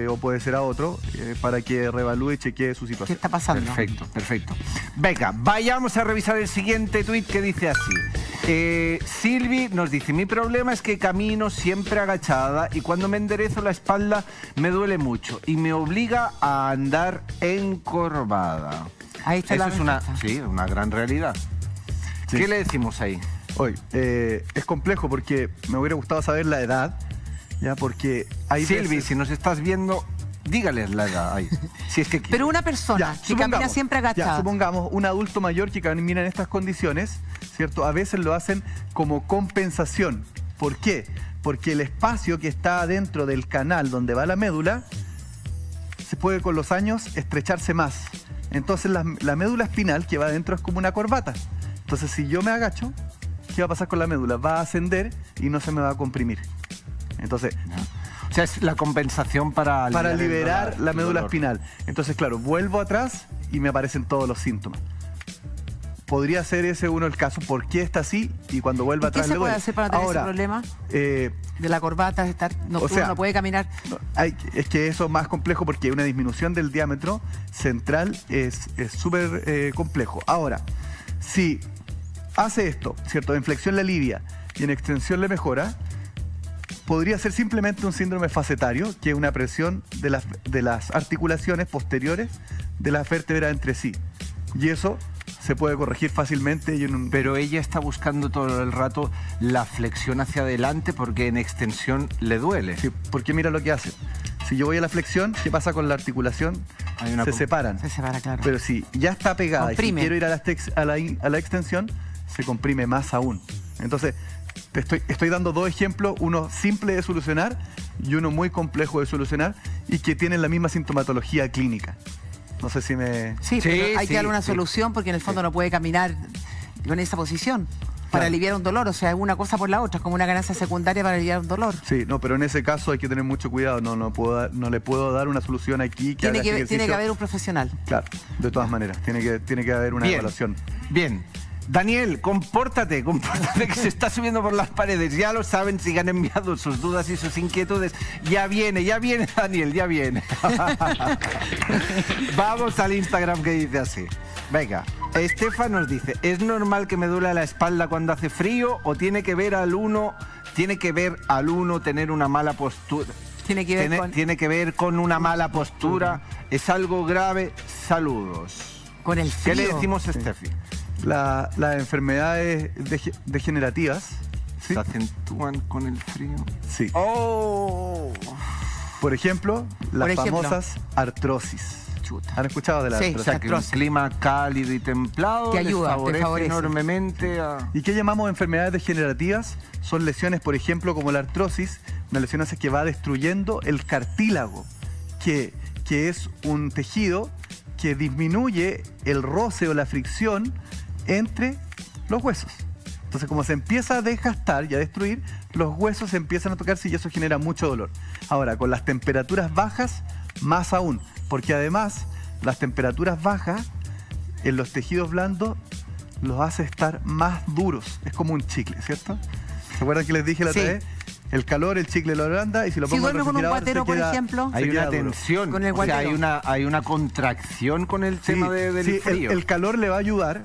o puede ser a otro para que reevalúe y chequee su situación. ¿Qué está pasando? Perfecto. Venga, vayamos a revisar el siguiente tuit que dice así. Silvi nos dice: mi problema es que camino siempre agachada y cuando me enderezo la espalda me duele mucho y me obliga a andar encorvada. Ahí está. Eso es una gran realidad. Sí. ¿Qué le decimos ahí? Hoy, es complejo porque me hubiera gustado saber la edad, ya, porque hay Silvi, si nos estás viendo, dígales la edad ahí. Si es que pero una persona que camina siempre agachada. Supongamos un adulto mayor que camina en estas condiciones, ¿cierto? A veces lo hacen como compensación. ¿Por qué? Porque el espacio que está dentro del canal donde va la médula se puede con los años estrecharse más. Entonces la médula espinal que va adentro es como una corbata. Entonces si yo me agacho, ¿qué va a pasar con la médula? Va a ascender y no se me va a comprimir. Entonces, o sea, es la compensación para liberar la médula espinal. Entonces, claro, vuelvo atrás y me aparecen todos los síntomas. Podría ser ese uno el caso. ¿Por qué está así? Y cuando vuelva atrás le duele. ¿Qué se puede hacer para tener ese problema? De la corbata, uno no puede caminar. Es que eso es más complejo porque una disminución del diámetro central es súper complejo. Ahora, si hace esto, ¿cierto? En flexión le alivia y en extensión le mejora, podría ser simplemente un síndrome facetario, que es una presión de las articulaciones posteriores de las vértebras entre sí. Y eso se puede corregir fácilmente. Pero ella está buscando todo el rato la flexión hacia adelante porque en extensión le duele. Sí, porque mira lo que hace. Si yo voy a la flexión, ¿qué pasa con la articulación? Se separan. Se separa, claro. Pero si ya está pegada comprime. Y si quiero ir a la extensión, se comprime más aún. Entonces, te estoy dando 2 ejemplos, uno simple de solucionar y uno muy complejo de solucionar y que tienen la misma sintomatología clínica. No sé si me... Sí, pero hay que darle una solución porque en el fondo no puede caminar en esa posición para aliviar un dolor. O sea, es una cosa por la otra, es como una ganancia secundaria para aliviar un dolor. Sí, no, pero en ese caso hay que tener mucho cuidado. No le puedo dar una solución aquí. Tiene que haber un profesional. Claro, de todas maneras. Tiene que haber una evaluación. Bien. Daniel, compórtate que se está subiendo por las paredes. Ya lo saben, si han enviado sus dudas y sus inquietudes. Ya viene, Daniel, ya viene. Vamos al Instagram que dice así. Venga, Estefan nos dice: ¿es normal que me duele la espalda cuando hace frío o tiene que ver al uno tener una mala postura? Tiene que ver con una mala postura. Es algo grave. Saludos. Con el frío. ¿Qué le decimos a Steffi? Las enfermedades degenerativas, ¿sí?, se acentúan con el frío. Sí. ¡Oh! Por ejemplo, famosas artrosis. Chuta. ¿Han escuchado de la artrosis? O sea, que un clima cálido y templado te ayuda, te favorece enormemente a... ¿Y qué llamamos enfermedades degenerativas? Son lesiones, por ejemplo, como la artrosis, una lesión que va destruyendo el cartílago, que es un tejido que disminuye el roce o la fricción entre los huesos. Entonces, como se empieza a desgastar y a destruir, los huesos se empiezan a tocarse y eso genera mucho dolor. Ahora, con las temperaturas bajas, más aún, porque además las temperaturas bajas en los tejidos blandos los hace estar más duros. Es como un chicle, ¿cierto? ¿Se acuerdan que les dije la otra vez? El calor, el chicle lo agranda y si lo pongo en el refrigerador, con un guatero, por ejemplo, hay una tensión, con el guatero. O sea, hay una contracción con el tema del frío. El calor le va a ayudar,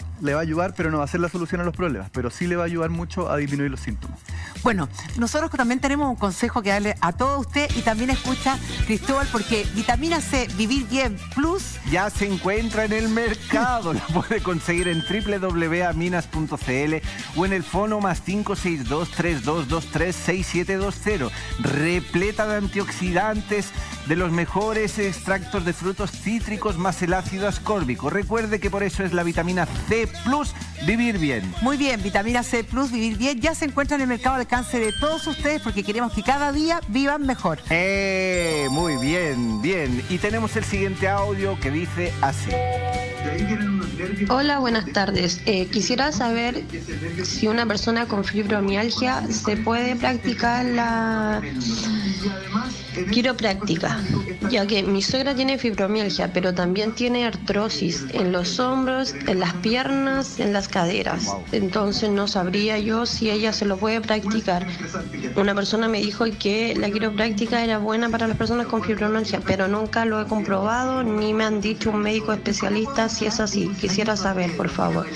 pero no va a ser la solución a los problemas, pero sí le va a ayudar mucho a disminuir los síntomas. Bueno, nosotros también tenemos un consejo que darle a todo usted y también escucha Cristóbal, porque vitamina C Vivir Bien Plus ya se encuentra en el mercado. La puede conseguir en www.aminas.cl o en el fono +562 3223 6720. Repleta de antioxidantes, de los mejores extractos de frutos cítricos más el ácido ascórbico. Recuerde que por eso es la vitamina C Plus Vivir Bien. Muy bien, vitamina C Plus Vivir Bien ya se encuentra en el mercado al alcance de todos ustedes porque queremos que cada día vivan mejor. Muy bien, bien. Y tenemos el siguiente audio que dice así. Hola, buenas tardes. Quisiera saber si una persona con fibromialgia se puede practicar la quiropráctica, ya que mi suegra tiene fibromialgia, pero también tiene artrosis en los hombros, en las piernas, en las caderas. Entonces no sabría yo si ella se lo puede practicar. Una persona me dijo que la quiropráctica era buena para las personas con fibromialgia, pero nunca lo he comprobado ni me han dicho un médico especialista si es así. Quisiera saber, por favor.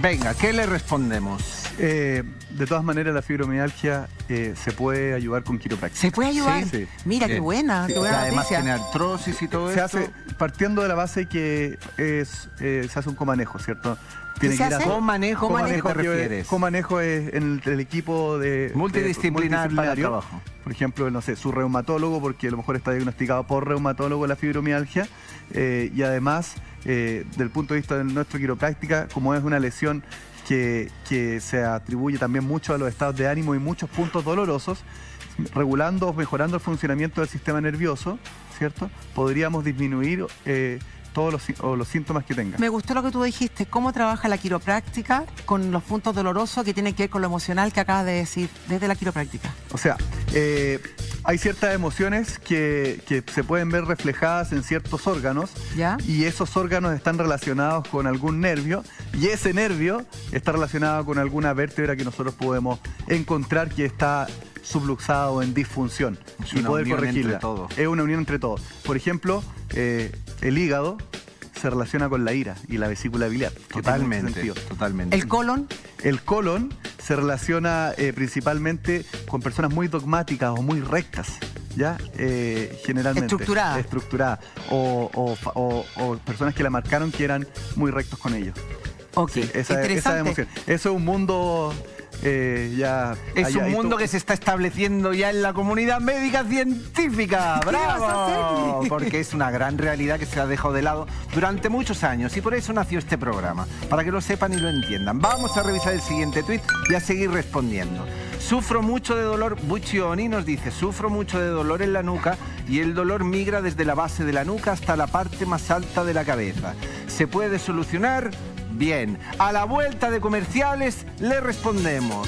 Venga, ¿qué le respondemos? De todas maneras, la fibromialgia se puede ayudar con quiropráctica. ¿Se puede ayudar? Sí. Mira, qué buena, qué buena además noticia. tiene artrosis y todo Se eso. hace partiendo de la base que se hace un comanejo, ¿cierto? ¿Qué se hace? ¿Comanejo? ¿Cómo te refieres? Comanejo es en el equipo de multidisciplinar para el trabajo. Por ejemplo, no sé, su reumatólogo, porque a lo mejor está diagnosticado por reumatólogo la fibromialgia, y además, del punto de vista de nuestra quiropráctica, como es una lesión que se atribuye también mucho a los estados de ánimo y muchos puntos dolorosos, regulando o mejorando el funcionamiento del sistema nervioso, ¿cierto? Podríamos disminuir todos los síntomas que tenga. Me gustó lo que tú dijiste, cómo trabaja la quiropráctica con los puntos dolorosos que tienen que ver con lo emocional que acabas de decir desde la quiropráctica. O sea, hay ciertas emociones que se pueden ver reflejadas en ciertos órganos. ¿Ya? Y esos órganos están relacionados con algún nervio y ese nervio está relacionado con alguna vértebra que nosotros podemos encontrar que está subluxada o en disfunción es y una poder unión corregirla. entre todo. Es una unión entre todos. Por ejemplo, el hígado se relaciona con la ira y la vesícula biliar. Totalmente. ¿El colon? El colon se relaciona principalmente con personas muy dogmáticas o muy rectas, ¿ya? Generalmente. Estructuradas. O personas que la marcaron que eran muy rectos con ellos. Ok, sí, esa emoción. Eso es un mundo... es un mundo que se está estableciendo ya en la comunidad médica científica. ¡Bravo! Porque es una gran realidad que se ha dejado de lado durante muchos años y por eso nació este programa, para que lo sepan y lo entiendan. Vamos a revisar el siguiente tuit y a seguir respondiendo. Sufro mucho de dolor, Buccioni nos dice, sufro mucho de dolor en la nuca y el dolor migra desde la base de la nuca hasta la parte más alta de la cabeza. ¿Se puede solucionar? Bien, a la vuelta de comerciales le respondemos.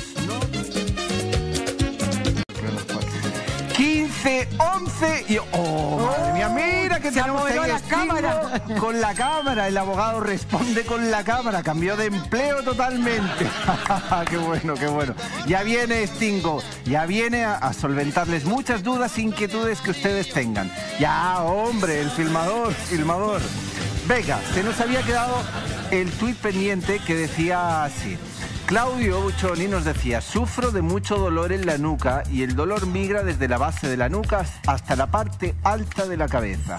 15, 11 y... ¡Oh, madre mía! Mira que tenemos ahí la cámara. Con la cámara, el abogado responde con la cámara. Cambió de empleo totalmente. ¡Qué bueno, qué bueno! Ya viene Stingo, ya viene a solventarles muchas dudas e inquietudes que ustedes tengan. Ya, hombre, el filmador. Venga, se nos había quedado el tuit pendiente que decía así. Claudio Buchoni nos decía, sufro de mucho dolor en la nuca y el dolor migra desde la base de la nuca hasta la parte alta de la cabeza.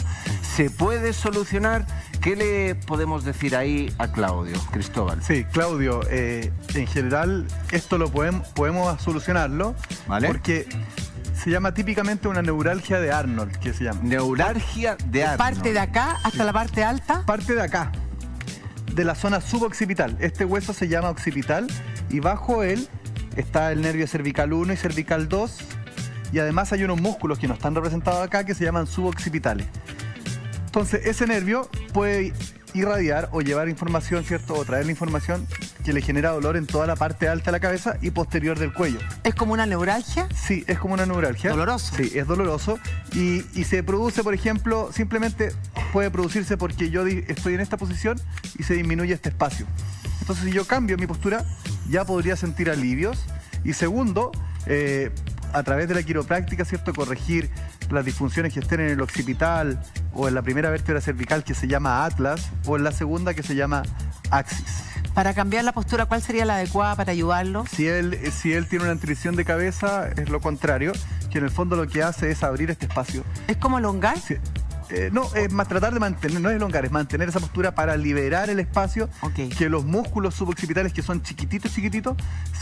¿Se puede solucionar? ¿Qué le podemos decir ahí a Claudio, Cristóbal? Sí, Claudio, en general esto lo podemos solucionarlo, ¿vale? Porque se llama típicamente una neuralgia de Arnold, que se llama. Neuralgia de Arnold. ¿Parte de acá hasta la parte alta? Parte de acá, de la zona suboccipital. Este hueso se llama occipital y bajo él está el nervio cervical 1 y cervical 2 y además hay unos músculos que no están representados acá que se llaman suboccipitales. Entonces ese nervio puede irradiar o llevar información, ¿cierto? O traer la información que le genera dolor en toda la parte alta de la cabeza y posterior del cuello. ¿Es como una neuralgia? Sí, es como una neuralgia. ¿Doloroso? Sí, es doloroso y se produce, por ejemplo, simplemente puede producirse porque yo estoy en esta posición y se disminuye este espacio. Entonces si yo cambio mi postura ya podría sentir alivios. Y segundo, a través de la quiropráctica, ¿cierto? Corregir las disfunciones que estén en el occipital o en la primera vértebra cervical que se llama atlas o en la segunda que se llama axis. Para cambiar la postura, ¿cuál sería la adecuada para ayudarlo? Si él tiene una anterición de cabeza, es lo contrario, que en el fondo lo que hace es abrir este espacio. ¿Es como elongar? Sí. No, es más tratar de mantener, no es elongar, es mantener esa postura para liberar el espacio, que los músculos suboccipitales que son chiquititos,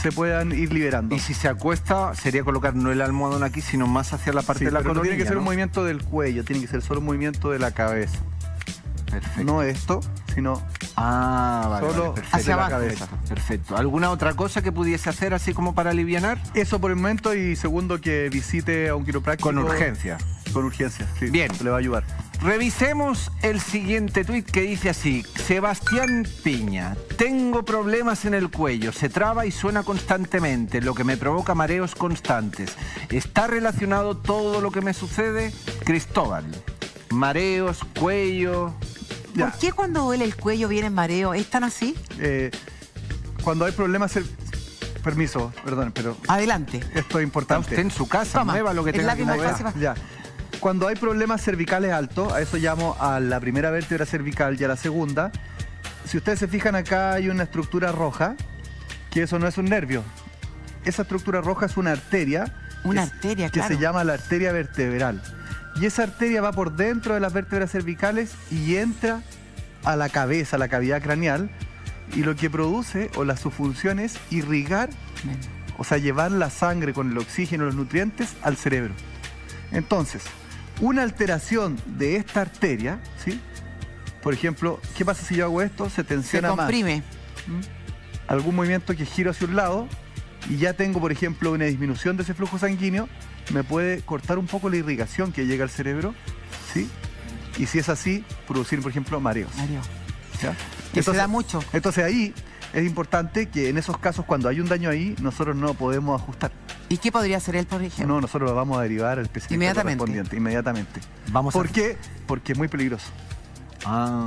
se puedan ir liberando. Y si se acuesta, sería colocar no el almohadón aquí, sino más hacia la parte de la coronilla. No tiene que ser un movimiento del cuello, tiene que ser solo un movimiento de la cabeza. Perfecto. No esto, sino vale, solo perfecto. hacia abajo. La cabeza. Perfecto. ¿Alguna otra cosa que pudiese hacer así como para alivianar? Eso por el momento, y segundo, que visite a un quiropráctico. Con urgencia. Con urgencia, sí. Bien. Le va a ayudar. Revisemos el siguiente tuit que dice así. Sebastián Piña. Tengo problemas en el cuello. Se traba y suena constantemente, lo que me provoca mareos constantes. ¿Está relacionado todo lo que me sucede? Cristóbal. Mareos, cuello... ¿Por qué cuando duele el cuello viene mareo? ¿Es tan así? Cuando hay problemas... Permiso, perdón, pero... Adelante. Esto es importante. Está usted en su casa, mueva lo que tenga que mover. Ya. Cuando hay problemas cervicales altos, a eso llamo a la primera vértebra cervical y a la segunda. Si ustedes se fijan acá hay una estructura roja, que eso no es un nervio. Esa estructura roja es una arteria. Una arteria, claro. Que se llama la arteria vertebral. Y esa arteria va por dentro de las vértebras cervicales y entra a la cabeza, a la cavidad craneal. Y lo que produce, su función es irrigar, o sea, llevar la sangre con el oxígeno y los nutrientes al cerebro. Entonces, una alteración de esta arteria, ¿sí? Por ejemplo, ¿qué pasa si yo hago esto? Se tensiona más. Se comprime. Algún movimiento que giro hacia un lado y ya tengo, por ejemplo, una disminución de ese flujo sanguíneo, me puede cortar un poco la irrigación que llega al cerebro, ¿sí? Y si es así, producir, por ejemplo, mareos. ¿Ya? Que se da mucho. Entonces ahí es importante que en esos casos, cuando hay un daño ahí, nosotros no podemos ajustar. ¿Y qué podría hacer él, por ejemplo? No, nosotros lo vamos a derivar al especialista correspondiente. Inmediatamente. ¿Por qué? Porque es muy peligroso.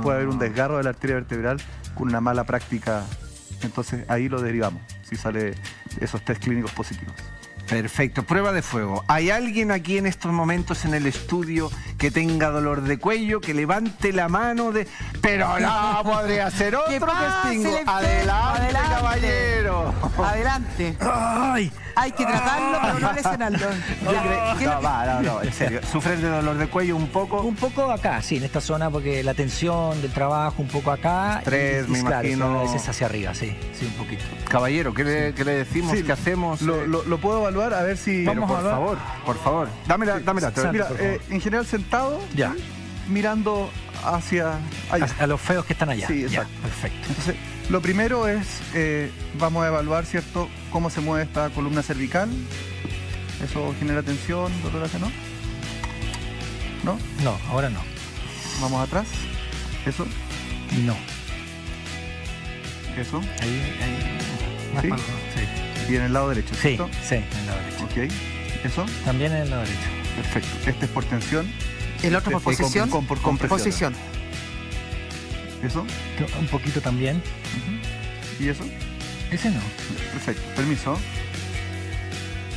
Puede haber un desgarro de la arteria vertebral con una mala práctica. Entonces ahí lo derivamos, si sale esos test clínicos positivos. Perfecto, prueba de fuego. ¿Hay alguien aquí en estos momentos en el estudio que tenga dolor de cuello? Que levante la mano de... Pero no, podría ser otro testigo. Adelante, caballero. Adelante. Ay. Hay que tratarlo, pero no lesionarlo. No, en serio. ¿Sufres de dolor de cuello un poco? Un poco acá, sí, en esta zona, porque la tensión del trabajo un poco acá. Estrés, me imagino. A veces hacia arriba, sí, un poquito. Caballero, ¿qué le decimos? ¿Qué hacemos? Lo puedo evaluar, a ver si... Pero por favor. Dámela. Mira, en general sentado, ya, mirando hacia allá. A los feos que están allá. Sí, exacto. Ya, perfecto. Entonces, lo primero es, vamos a evaluar, ¿cierto?, cómo se mueve esta columna cervical. Eso genera tensión, dolor hacia, ¿no? ¿No? No, ahora no. Vamos atrás. ¿Eso? No. ¿Eso? Ahí. ¿Sí? Sí. Y en el lado derecho, ¿cierto? Sí, en el lado derecho. Ok. ¿Eso? También en el lado derecho. Perfecto. Este es por tensión. El otro por posición. Por compresión. ¿Eso? Un poquito también. ¿Y eso? Ese no. Perfecto. Permiso.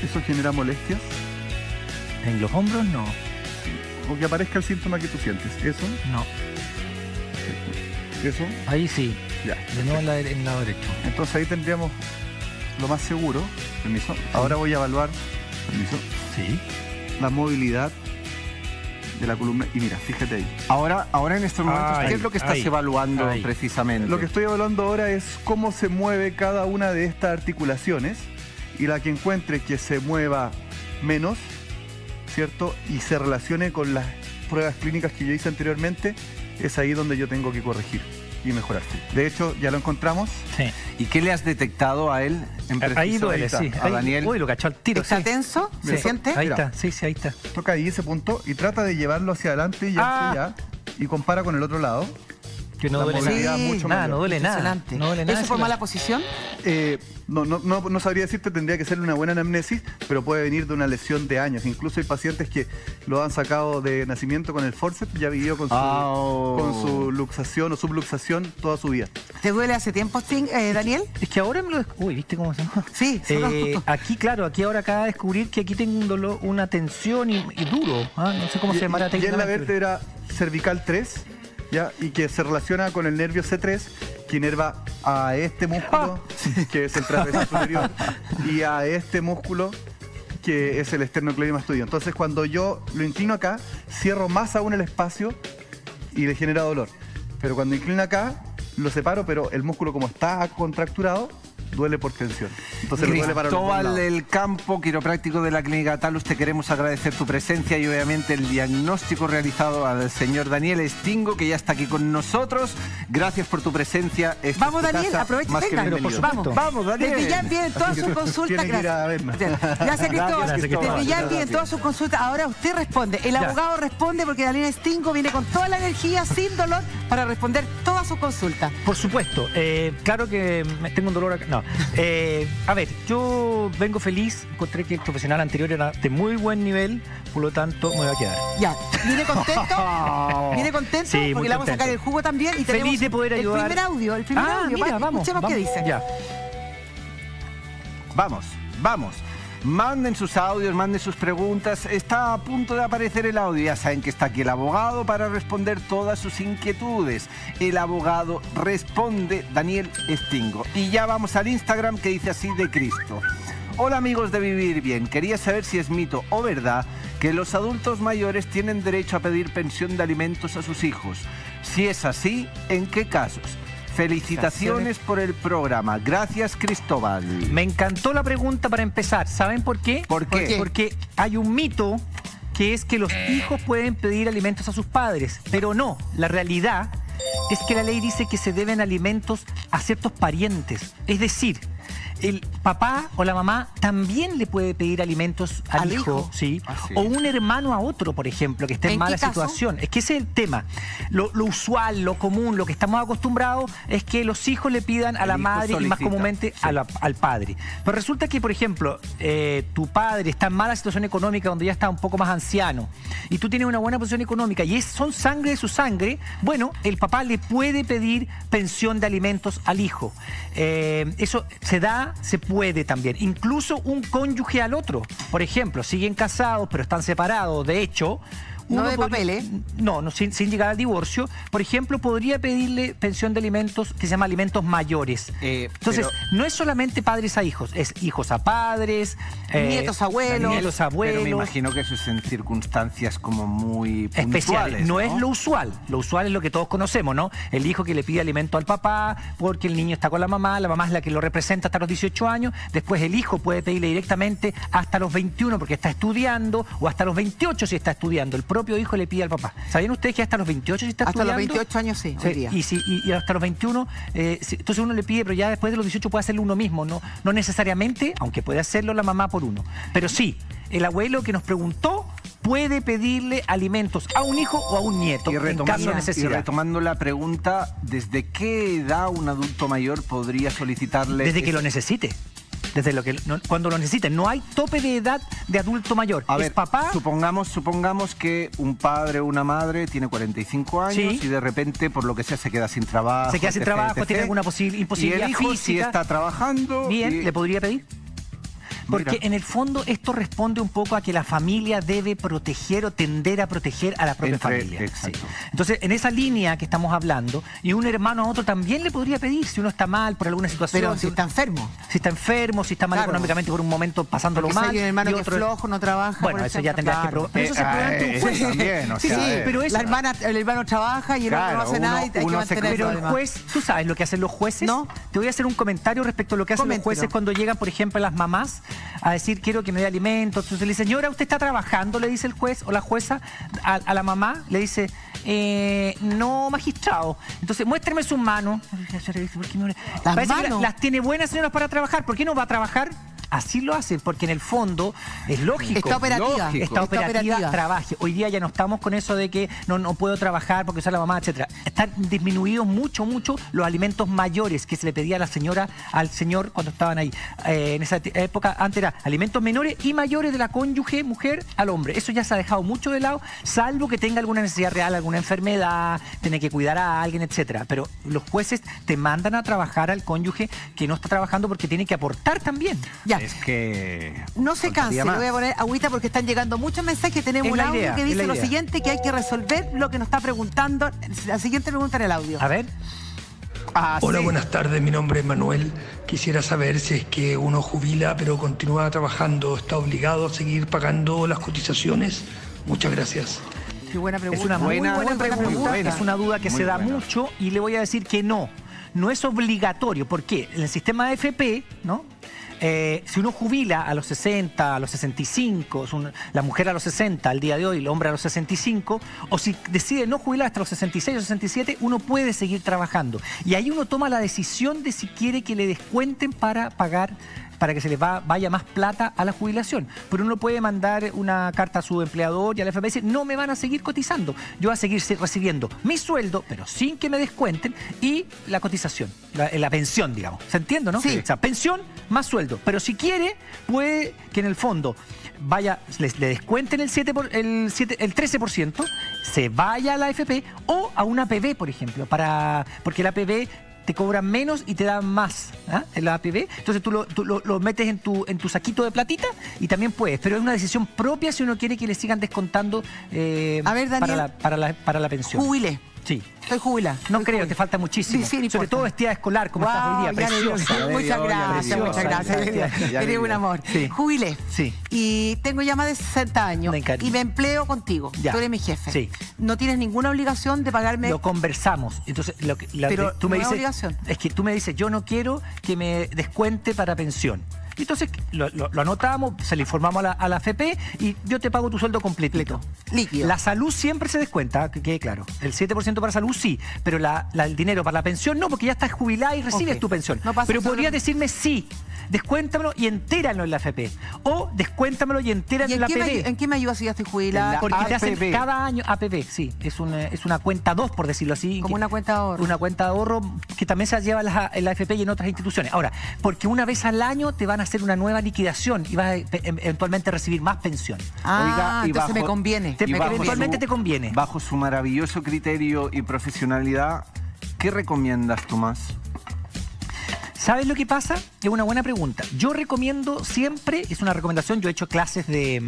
¿Eso genera molestias? En los hombros no. O que aparezca el síntoma que tú sientes. ¿Eso? No. ¿Eso? Ahí sí. Ya. De nuevo en el lado derecho. Entonces ahí tendríamos lo más seguro, permiso, ahora voy a evaluar, permiso, la movilidad de la columna. Y mira, fíjate ahí. Ahora en estos momentos, ¿qué es lo que estás evaluando precisamente? Lo que estoy evaluando ahora es cómo se mueve cada una de estas articulaciones, y la que encuentre que se mueva menos, ¿cierto? Y se relacione con las pruebas clínicas que yo hice anteriormente, es ahí donde yo tengo que corregir y mejorar. De hecho, ya lo encontramos. Sí. ¿Y qué le has detectado a él en preciso? Ahí duele, sí. A Daniel. Uy, lo cachó al tiro. ¿Está tenso? ¿Se siente? Ahí está, sí, ahí está. Toca ahí ese punto y trata de llevarlo hacia adelante y hacia allá, y compara con el otro lado. Que no duele nada. No duele nada. No duele nada. ¿Eso fue mala posición? No sabría decirte, tendría que ser una buena anamnesis, pero puede venir de una lesión de años. Incluso hay pacientes que lo han sacado de nacimiento con el forceps, ya vivió con su luxación o subluxación toda su vida. ¿Te duele hace tiempo, Daniel? Es que ahora me lo... Uy, ¿viste cómo se llama? Sí. Aquí, claro, ahora acaba de descubrir que aquí tengo un dolor, una tensión y duro. No sé cómo se llamará técnicamente. Y es la vértebra cervical 3, ¿ya? Y que se relaciona con el nervio C3, que inerva a este músculo, que es el trapecio superior, y a este músculo, que es el esternocleidomastoideo. Entonces, cuando yo lo inclino acá, cierro más aún el espacio y le genera dolor. Pero cuando inclino acá, lo separo, pero el músculo, como está contracturado, duele por tensión. Entonces duele para Cristóbal del Campo, quiropráctico de la Clínica Talus, te queremos agradecer tu presencia y obviamente el diagnóstico realizado al señor Daniel Stingo, que ya está aquí con nosotros. Gracias por tu presencia. Vamos, Daniel, aprovecha, vamos, Daniel. Desde ya vienen todas sus consultas. Gracias, Cristóbal. Desde ya vienen todas sus consultas. Ahora usted responde. El abogado responde, porque Daniel Stingo viene con toda la energía, sin dolor, para responder todas sus consultas. Por supuesto. Claro que tengo un dolor acá. No. A ver, yo vengo feliz. Encontré que el profesional anterior era de muy buen nivel, por lo tanto me voy a quedar. Ya, viene contento. Viene contento, sí, porque le vamos a sacar el jugo también. Y feliz de poder ayudar. El primer audio. Mira, vamos. Escuchemos qué dice. Ya. Vamos. Manden sus audios, manden sus preguntas. Está a punto de aparecer el audio. Ya saben que está aquí el abogado para responder todas sus inquietudes. El abogado responde, Daniel Stingo. Y ya vamos al Instagram, que dice así de Cristo. Hola amigos de Vivir Bien. Quería saber si es mito o verdad que los adultos mayores tienen derecho a pedir pensión de alimentos a sus hijos. Si es así, ¿en qué casos? Felicitaciones por el programa. Gracias, Cristóbal. Me encantó la pregunta para empezar. ¿Saben por qué? ¿Por qué? Porque hay un mito que es que los hijos pueden pedir alimentos a sus padres, pero no. La realidad es que la ley dice que se deben alimentos a ciertos parientes. Es decir, el papá o la mamá también le puede pedir alimentos al hijo, ¿sí? O un hermano a otro, por ejemplo, que esté en mala situación. Es que ese es el tema. Lo usual, lo común, lo que estamos acostumbrados es que los hijos le pidan a la madre y más comúnmente al padre. Pero resulta que, por ejemplo, tu padre está en mala situación económica, donde ya está un poco más anciano, y tú tienes una buena posición económica y son sangre de su sangre, bueno, el papá le puede pedir pensión de alimentos al hijo. Eso se puede también. Incluso un cónyuge al otro. Por ejemplo, siguen casados pero están separados. De hecho, no de papeles. No, sin llegar al divorcio. Por ejemplo, podría pedirle pensión de alimentos que se llama alimentos mayores. Entonces, no es solamente padres a hijos, es hijos a padres, nietos a abuelos. Pero me imagino que eso es en circunstancias como muy especiales. No es lo usual. Lo usual es lo que todos conocemos, ¿no? El hijo que le pide alimento al papá porque el niño está con la mamá es la que lo representa hasta los 18 años. Después el hijo puede pedirle directamente hasta los 21 porque está estudiando, o hasta los 28 si está estudiando. El propio hijo le pide al papá. ¿Sabían ustedes que hasta los 28 si está estudiando? Hasta los 28 años sí. Y hasta los 21, entonces uno le pide, pero ya después de los 18 puede hacerlo uno mismo. No necesariamente, aunque puede hacerlo la mamá por uno. Pero sí, el abuelo que nos preguntó puede pedirle alimentos a un hijo o a un nieto en caso de necesidad. Y retomando la pregunta, ¿desde qué edad un adulto mayor podría solicitarle? Desde que lo necesite. Cuando lo necesiten. No hay tope de edad de adulto mayor. A ver, papá. Supongamos que un padre o una madre tiene 45 años y de repente, por lo que sea, se queda sin trabajo. Tiene alguna imposibilidad y el hijo, física. Si está trabajando. Bien, ¿le podría pedir? Porque en el fondo esto responde un poco a que la familia debe proteger o tender a proteger a la propia familia. Exacto. Sí. Entonces, en esa línea que estamos hablando, y un hermano a otro también le podría pedir si uno está mal por alguna situación. Pero si está enfermo. Si está enfermo, si está mal económicamente por un momento pasándolo mal. Si hay un hermano que es flojo, no trabaja. Bueno, eso ya tendrás que probar. Pero eso se prueba en tu juez. También, o sea, sí, pero eso, el hermano trabaja y el otro no hace nada y hay que mantener. Pero el juez, ¿tú sabes lo que hacen los jueces? No. Te voy a hacer un comentario respecto a lo que hacen los jueces cuando llegan, por ejemplo, las mamás a decir, quiero que me dé alimentos. Entonces le dice, señora, ¿usted está trabajando? Le dice el juez o la jueza a la mamá, le dice, no, magistrado. Entonces, muéstreme sus manos. Las manos. Las tiene buenas, señoras, para trabajar. ¿Por qué no va a trabajar? Así lo hacen, porque en el fondo es lógico. Está operativa. Está operativa, trabaje. Hoy día ya no estamos con eso de que no puedo trabajar porque soy la mamá, etcétera. Están disminuidos mucho los alimentos mayores que se le pedía a la señora, al señor cuando estaban ahí. En esa época, antes era alimentos menores y mayores de la cónyuge, mujer, al hombre. Eso ya se ha dejado mucho de lado, salvo que tenga alguna necesidad real, alguna enfermedad, tiene que cuidar a alguien, etcétera. Pero los jueces te mandan a trabajar al cónyuge que no está trabajando porque tiene que aportar también. Ya. Es que... No se canse, le voy a poner agüita porque están llegando muchos mensajes. Tenemos un audio que dice lo siguiente, que hay que resolver lo que nos está preguntando. La siguiente pregunta en el audio. A ver. Hola, buenas tardes, mi nombre es Manuel. Quisiera saber si es que uno jubila pero continúa trabajando, ¿está obligado a seguir pagando las cotizaciones? Muchas gracias. Qué buena pregunta. Es una muy buena pregunta. Es una duda que se da mucho y le voy a decir que no es obligatorio. ¿Por qué? En el sistema de AFP, ¿no? Si uno jubila a los 60, a los 65, la mujer a los 60 al día de hoy, el hombre a los 65, o si decide no jubilar hasta los 66 o 67, uno puede seguir trabajando. Y ahí uno toma la decisión de si quiere que le descuenten para pagar, para que se les vaya más plata a la jubilación. Pero uno puede mandar una carta a su empleador y a la FP y decir, no me van a seguir cotizando, yo voy a seguir recibiendo mi sueldo, pero sin que me descuenten, y la cotización, la pensión, digamos. ¿Se entiende, no? Sí. O sea, pensión más sueldo. Pero si quiere, puede que en el fondo le descuenten el 13%, se vaya a la AFP o a una APB, por ejemplo, porque la APB te cobran menos y te dan más, en la APB. Entonces tú lo metes en tu saquito de platita y también puedes. Pero es una decisión propia si uno quiere que le sigan descontando a ver, Daniel, para la pensión. Jubile. Sí. Estoy jubilada. No creo, te falta muchísimo. Sí, sobre todo vestida escolar, como estás hoy día. Preciosa. Muchas gracias. Eres un amor. Sí. Jubilé. Sí. Y tengo ya más de 60 años. Y me empleo contigo. Ya. Tú eres mi jefe. Sí. No tienes ninguna obligación de pagarme. Lo conversamos. Entonces, pero tú me dices, obligación. Es que tú me dices, yo no quiero que me descuente para pensión. Entonces lo anotamos, se le informamos a la AFP y yo te pago tu sueldo completito. Líquido. La salud siempre se descuenta, que quede claro. El 7% para salud sí, pero el dinero para la pensión no, porque ya estás jubilada y recibes tu pensión. No pasa pero podrías decirme sí. Descuéntamelo y entéralo en la AFP. O descuéntamelo y entéralo en la APB. ¿En qué me ayuda si ya estoy jubilada? Porque te hacen cada año APB, sí. Es una cuenta 2, por decirlo así. Como una cuenta de ahorro. Una cuenta de ahorro que también se lleva en la AFP y en otras instituciones. Ahora, porque una vez al año te van a hacer una nueva liquidación y vas a eventualmente recibir más pensión. Oiga, entonces me conviene. Eventualmente te conviene. Bajo su maravilloso criterio y profesionalidad, ¿qué recomiendas tú más? ¿Sabes lo que pasa? Es una buena pregunta. Yo recomiendo siempre, es una recomendación, yo he hecho clases de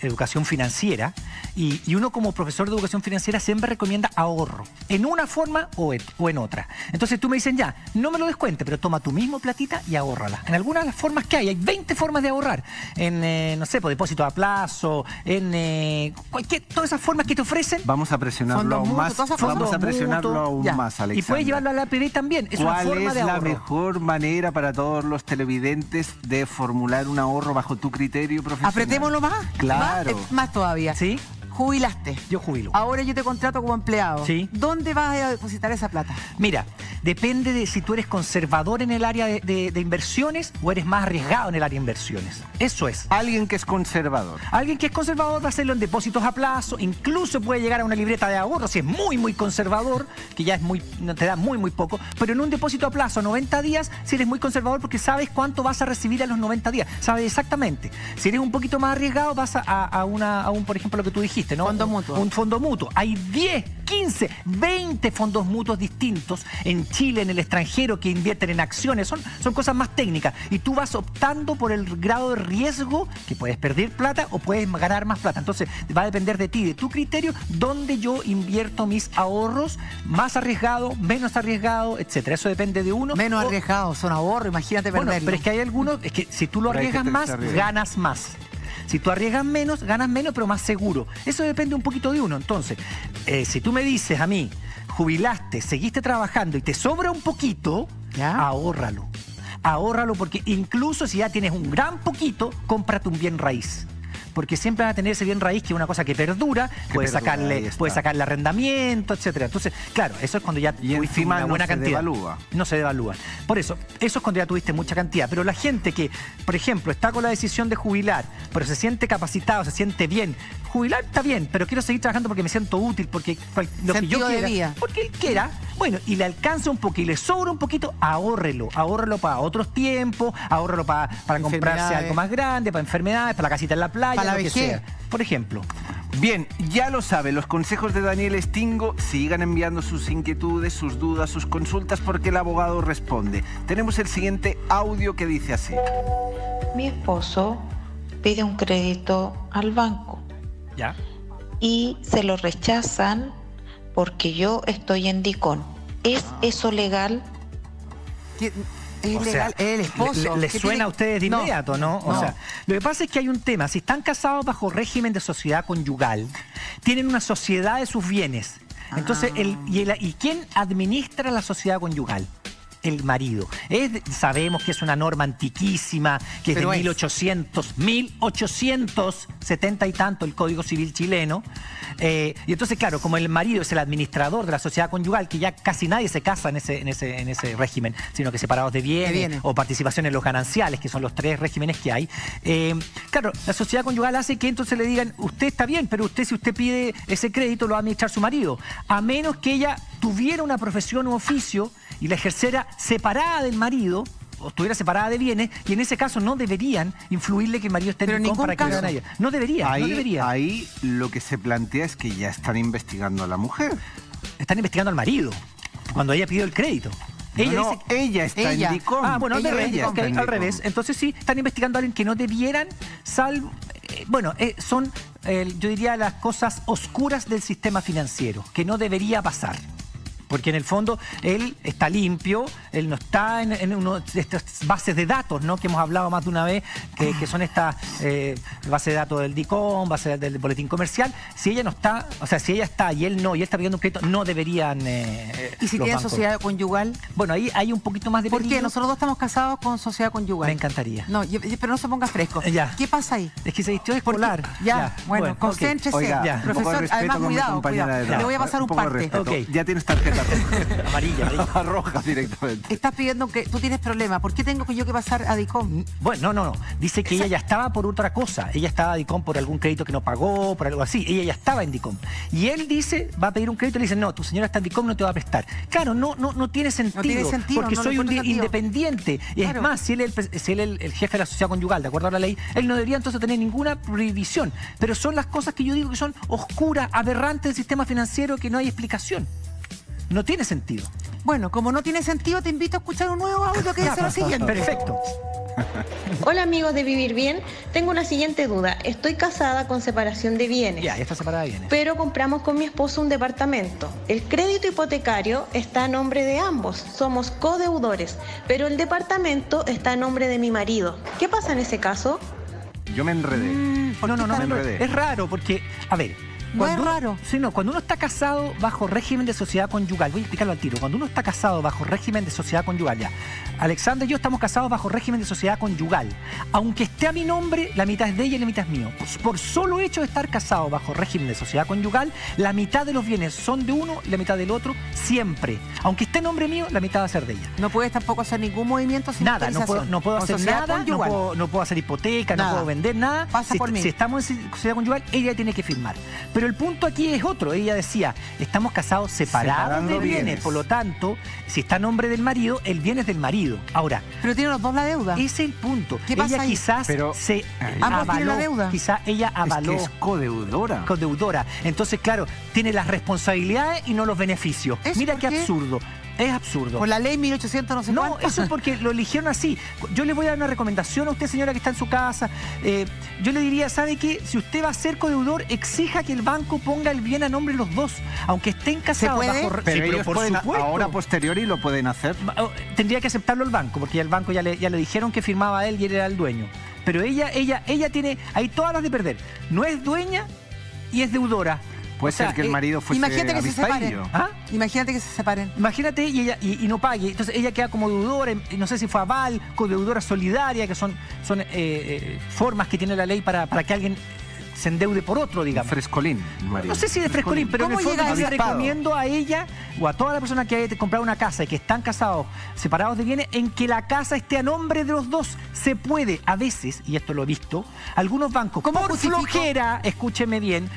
educación financiera y uno como profesor de educación financiera siempre recomienda ahorro, en una forma o en otra. Entonces tú me dicen ya, no me lo descuente, pero toma tu mismo platita y ahórrala. En algunas de las formas que hay 20 formas de ahorrar. En, no sé, por depósito a plazo, todas esas formas que te ofrecen. Vamos a presionarlo aún más. Vamos a presionarlo aún más, Alexandra. Y puedes llevarlo a la APB también. Es una forma de ahorro. ¿Cuál es la mejor manera para todos los televidentes de formular un ahorro bajo tu criterio profesional? Apretémoslo más. Claro. Más todavía. ¿Sí? Jubilaste. Yo jubilo. Ahora yo te contrato como empleado. Sí. ¿Dónde vas a depositar esa plata? Mira, depende de si tú eres conservador en el área de inversiones o eres más arriesgado en el área de inversiones. Eso es. Alguien que es conservador. Alguien que es conservador va a hacerlo en depósitos a plazo, incluso puede llegar a una libreta de ahorro si es muy, muy conservador, que ya te da muy, muy poco, pero en un depósito a plazo 90 días, si eres muy conservador porque sabes cuánto vas a recibir a los 90 días, sabes exactamente. Si eres un poquito más arriesgado, vas a un, por ejemplo, lo que tú dijiste, ¿no? Fondo mutuo. Un fondo mutuo. Hay 10 15, 20 fondos mutuos distintos en Chile, en el extranjero, que invierten en acciones. Son cosas más técnicas. Y tú vas optando por el grado de riesgo, que puedes perder plata o puedes ganar más plata. Entonces va a depender de ti, de tu criterio, dónde yo invierto mis ahorros, más arriesgado, menos arriesgado, etcétera. Eso depende de uno. Menos arriesgado, son ahorros, imagínate perderlo. Bueno, pero es que hay algunos, es que si tú lo arriesgas más, ganas más. Si tú arriesgas menos, ganas menos, pero más seguro. Eso depende un poquito de uno. Entonces, si tú me dices a mí, jubilaste, seguiste trabajando y te sobra un poquito, ahórralo. Ahórralo, porque incluso si ya tienes un gran poquito, cómprate un bien raíz. Porque siempre va a tener ese bien raíz, que es una cosa que perdura, puedes sacarle arrendamiento, etcétera. Entonces, claro, eso es cuando ya tuviste una buena cantidad. No se devalúa. Por eso es cuando ya tuviste mucha cantidad. Pero la gente que, por ejemplo, está con la decisión de jubilar, pero se siente capacitado, se siente bien. Jubilar está bien, pero quiero seguir trabajando porque me siento útil, porque lo que yo quiera, porque él quiera, bueno, y le alcanza un poco y le sobra un poquito, ahórrelo para otros tiempos, ahórrelo para comprarse algo más grande, para enfermedades, para la casita en la playa, para lo que sea, por ejemplo. Bien, ya lo sabe, los consejos de Daniel Stingo. Sigan enviando sus inquietudes, sus dudas, sus consultas, porque el abogado responde. Tenemos el siguiente audio que dice así. Mi esposo pide un crédito al banco. ¿Ya? Y se lo rechazan porque yo estoy en DICOM. ¿Es eso legal? Es ilegal, el esposo. ¿Les suena a ustedes de inmediato, no? O sea, lo que pasa es que hay un tema. Si están casados bajo régimen de sociedad conyugal, tienen una sociedad de sus bienes. Entonces, ¿y quién administra la sociedad conyugal? El marido. Sabemos que es una norma antiquísima, que es de 1870 y tanto el Código Civil chileno. Y entonces, claro, como el marido es el administrador de la sociedad conyugal, que ya casi nadie se casa en ese régimen, sino que separados de bienes o participación en los gananciales, que son los 3 regímenes que hay. Claro, la sociedad conyugal hace que entonces le digan, usted está bien, pero si usted pide ese crédito, lo va a administrar su marido, a menos que ella tuviera una profesión u oficio y la ejerciera separada del marido, o estuviera separada de bienes, y en ese caso no deberían influirle que el marido esté en DICOM para que le hagan a ella. No debería. Ahí lo que se plantea es que ya están investigando a la mujer. Están investigando al marido, cuando ella pidió el crédito. Ella está en DICOM. Ah, bueno, al revés. Entonces sí, están investigando a alguien que no debieran, salvo... son, yo diría, las cosas oscuras del sistema financiero, que no debería pasar. Porque en el fondo él está limpio, él no está en una de estas bases de datos, ¿no?, que hemos hablado más de una vez, que son estas bases de datos del DICOM, bases del boletín comercial. Si ella no está, o sea, si ella está y él no, y él está pidiendo un crédito, no deberían. ¿Y si tiene sociedad conyugal? Bueno, ahí hay un poquito más de peligro. ¿Por qué? Nosotros dos estamos casados con sociedad conyugal. Me encantaría. No, pero no se ponga fresco. ¿Qué pasa ahí? Es que se vistió escolar. Bueno, concéntrese. Oiga, profesor, además, cuidado. Le voy a pasar un parte. Ya tienes tarjeta amarilla. Roja directamente. Estás pidiendo que tú tienes problemas. ¿Por qué tengo yo que pasar a DICOM? Bueno, no. Dice que ella ya estaba por otra cosa. Ella estaba a DICOM por algún crédito que no pagó, por algo así. Ella ya estaba en DICOM. Y él dice, va a pedir un crédito y le dice, no, tu señora está en DICOM, no te va a prestar. Claro, no tiene sentido. No tiene sentido. Porque soy un independiente. Y es más, si él es el jefe de la sociedad conyugal, de acuerdo a la ley, él no debería entonces tener ninguna prohibición. Pero son las cosas que yo digo que son oscuras, aberrantes del sistema financiero, que no hay explicación. No tiene sentido. Bueno, como no tiene sentido, te invito a escuchar un nuevo audio que dice lo siguiente. Perfecto. Hola amigos de Vivir Bien, tengo una siguiente duda. Estoy casada con separación de bienes. Ya está separada de bienes. Pero compramos con mi esposo un departamento. El crédito hipotecario está a nombre de ambos, somos codeudores, pero el departamento está a nombre de mi marido. ¿Qué pasa en ese caso? Yo me enredé. No. Es raro porque, a ver... Cuando uno está casado bajo régimen de sociedad conyugal, voy a explicarlo al tiro. Cuando uno está casado bajo régimen de sociedad conyugal, ya. Alexandra y yo estamos casados bajo régimen de sociedad conyugal. Aunque esté a mi nombre, la mitad es de ella y la mitad es mío. Pues por solo hecho de estar casado bajo régimen de sociedad conyugal, la mitad de los bienes son de uno y la mitad del otro, siempre. Aunque esté en nombre mío, la mitad va a ser de ella. No puedes tampoco hacer ningún movimiento sin nada. No puedo hacer nada, no puedo hacer hipoteca, no puedo vender nada. Pasa por mí. Si estamos en sociedad conyugal, ella tiene que firmar. Pero Pero el punto aquí es otro. Ella decía, estamos casados separados de bienes. Por lo tanto, si está a nombre del marido, el bien es del marido. Ahora... Pero tienen los dos la deuda. Ese es el punto. ¿Qué pasa ahí? Quizás se avaló. La deuda. Quizás ella avaló. Es que es codeudora. Codeudora. Entonces, claro, tiene las responsabilidades y no los beneficios. Mira qué absurdo. Es absurdo. Por la ley 1800 no sé cuánto. No, eso es porque lo eligieron así. Yo le voy a dar una recomendación a usted, señora, que está en su casa. Yo le diría, ¿sabe qué? Si usted va a ser codeudor, exija que el banco ponga el bien a nombre de los dos. Aunque estén casados. ¿Se puede? Pero ellos por supuesto. Ahora posteriori lo pueden hacer. Tendría que aceptarlo el banco, porque el banco ya le dijeron que firmaba él y él era el dueño. Pero ella tiene ahí todas las de perder. No es dueña y es deudora. Puede ser que el marido fuese imagínate que se separen. ¿Ah? Imagínate que se separen. Imagínate y no pague. Entonces ella queda como deudora, no sé si fue aval, codeudora solidaria, que son formas que tiene la ley para que alguien se endeude por otro, digamos. Frescolín, marido. No sé si de frescolín, pero en el fondo yo le recomiendo a ella o a toda la persona que haya comprado una casa y que están casados, separados de bienes, en que la casa esté a nombre de los dos. Se puede, a veces, y esto lo he visto, algunos bancos, por flojera, escúcheme bien,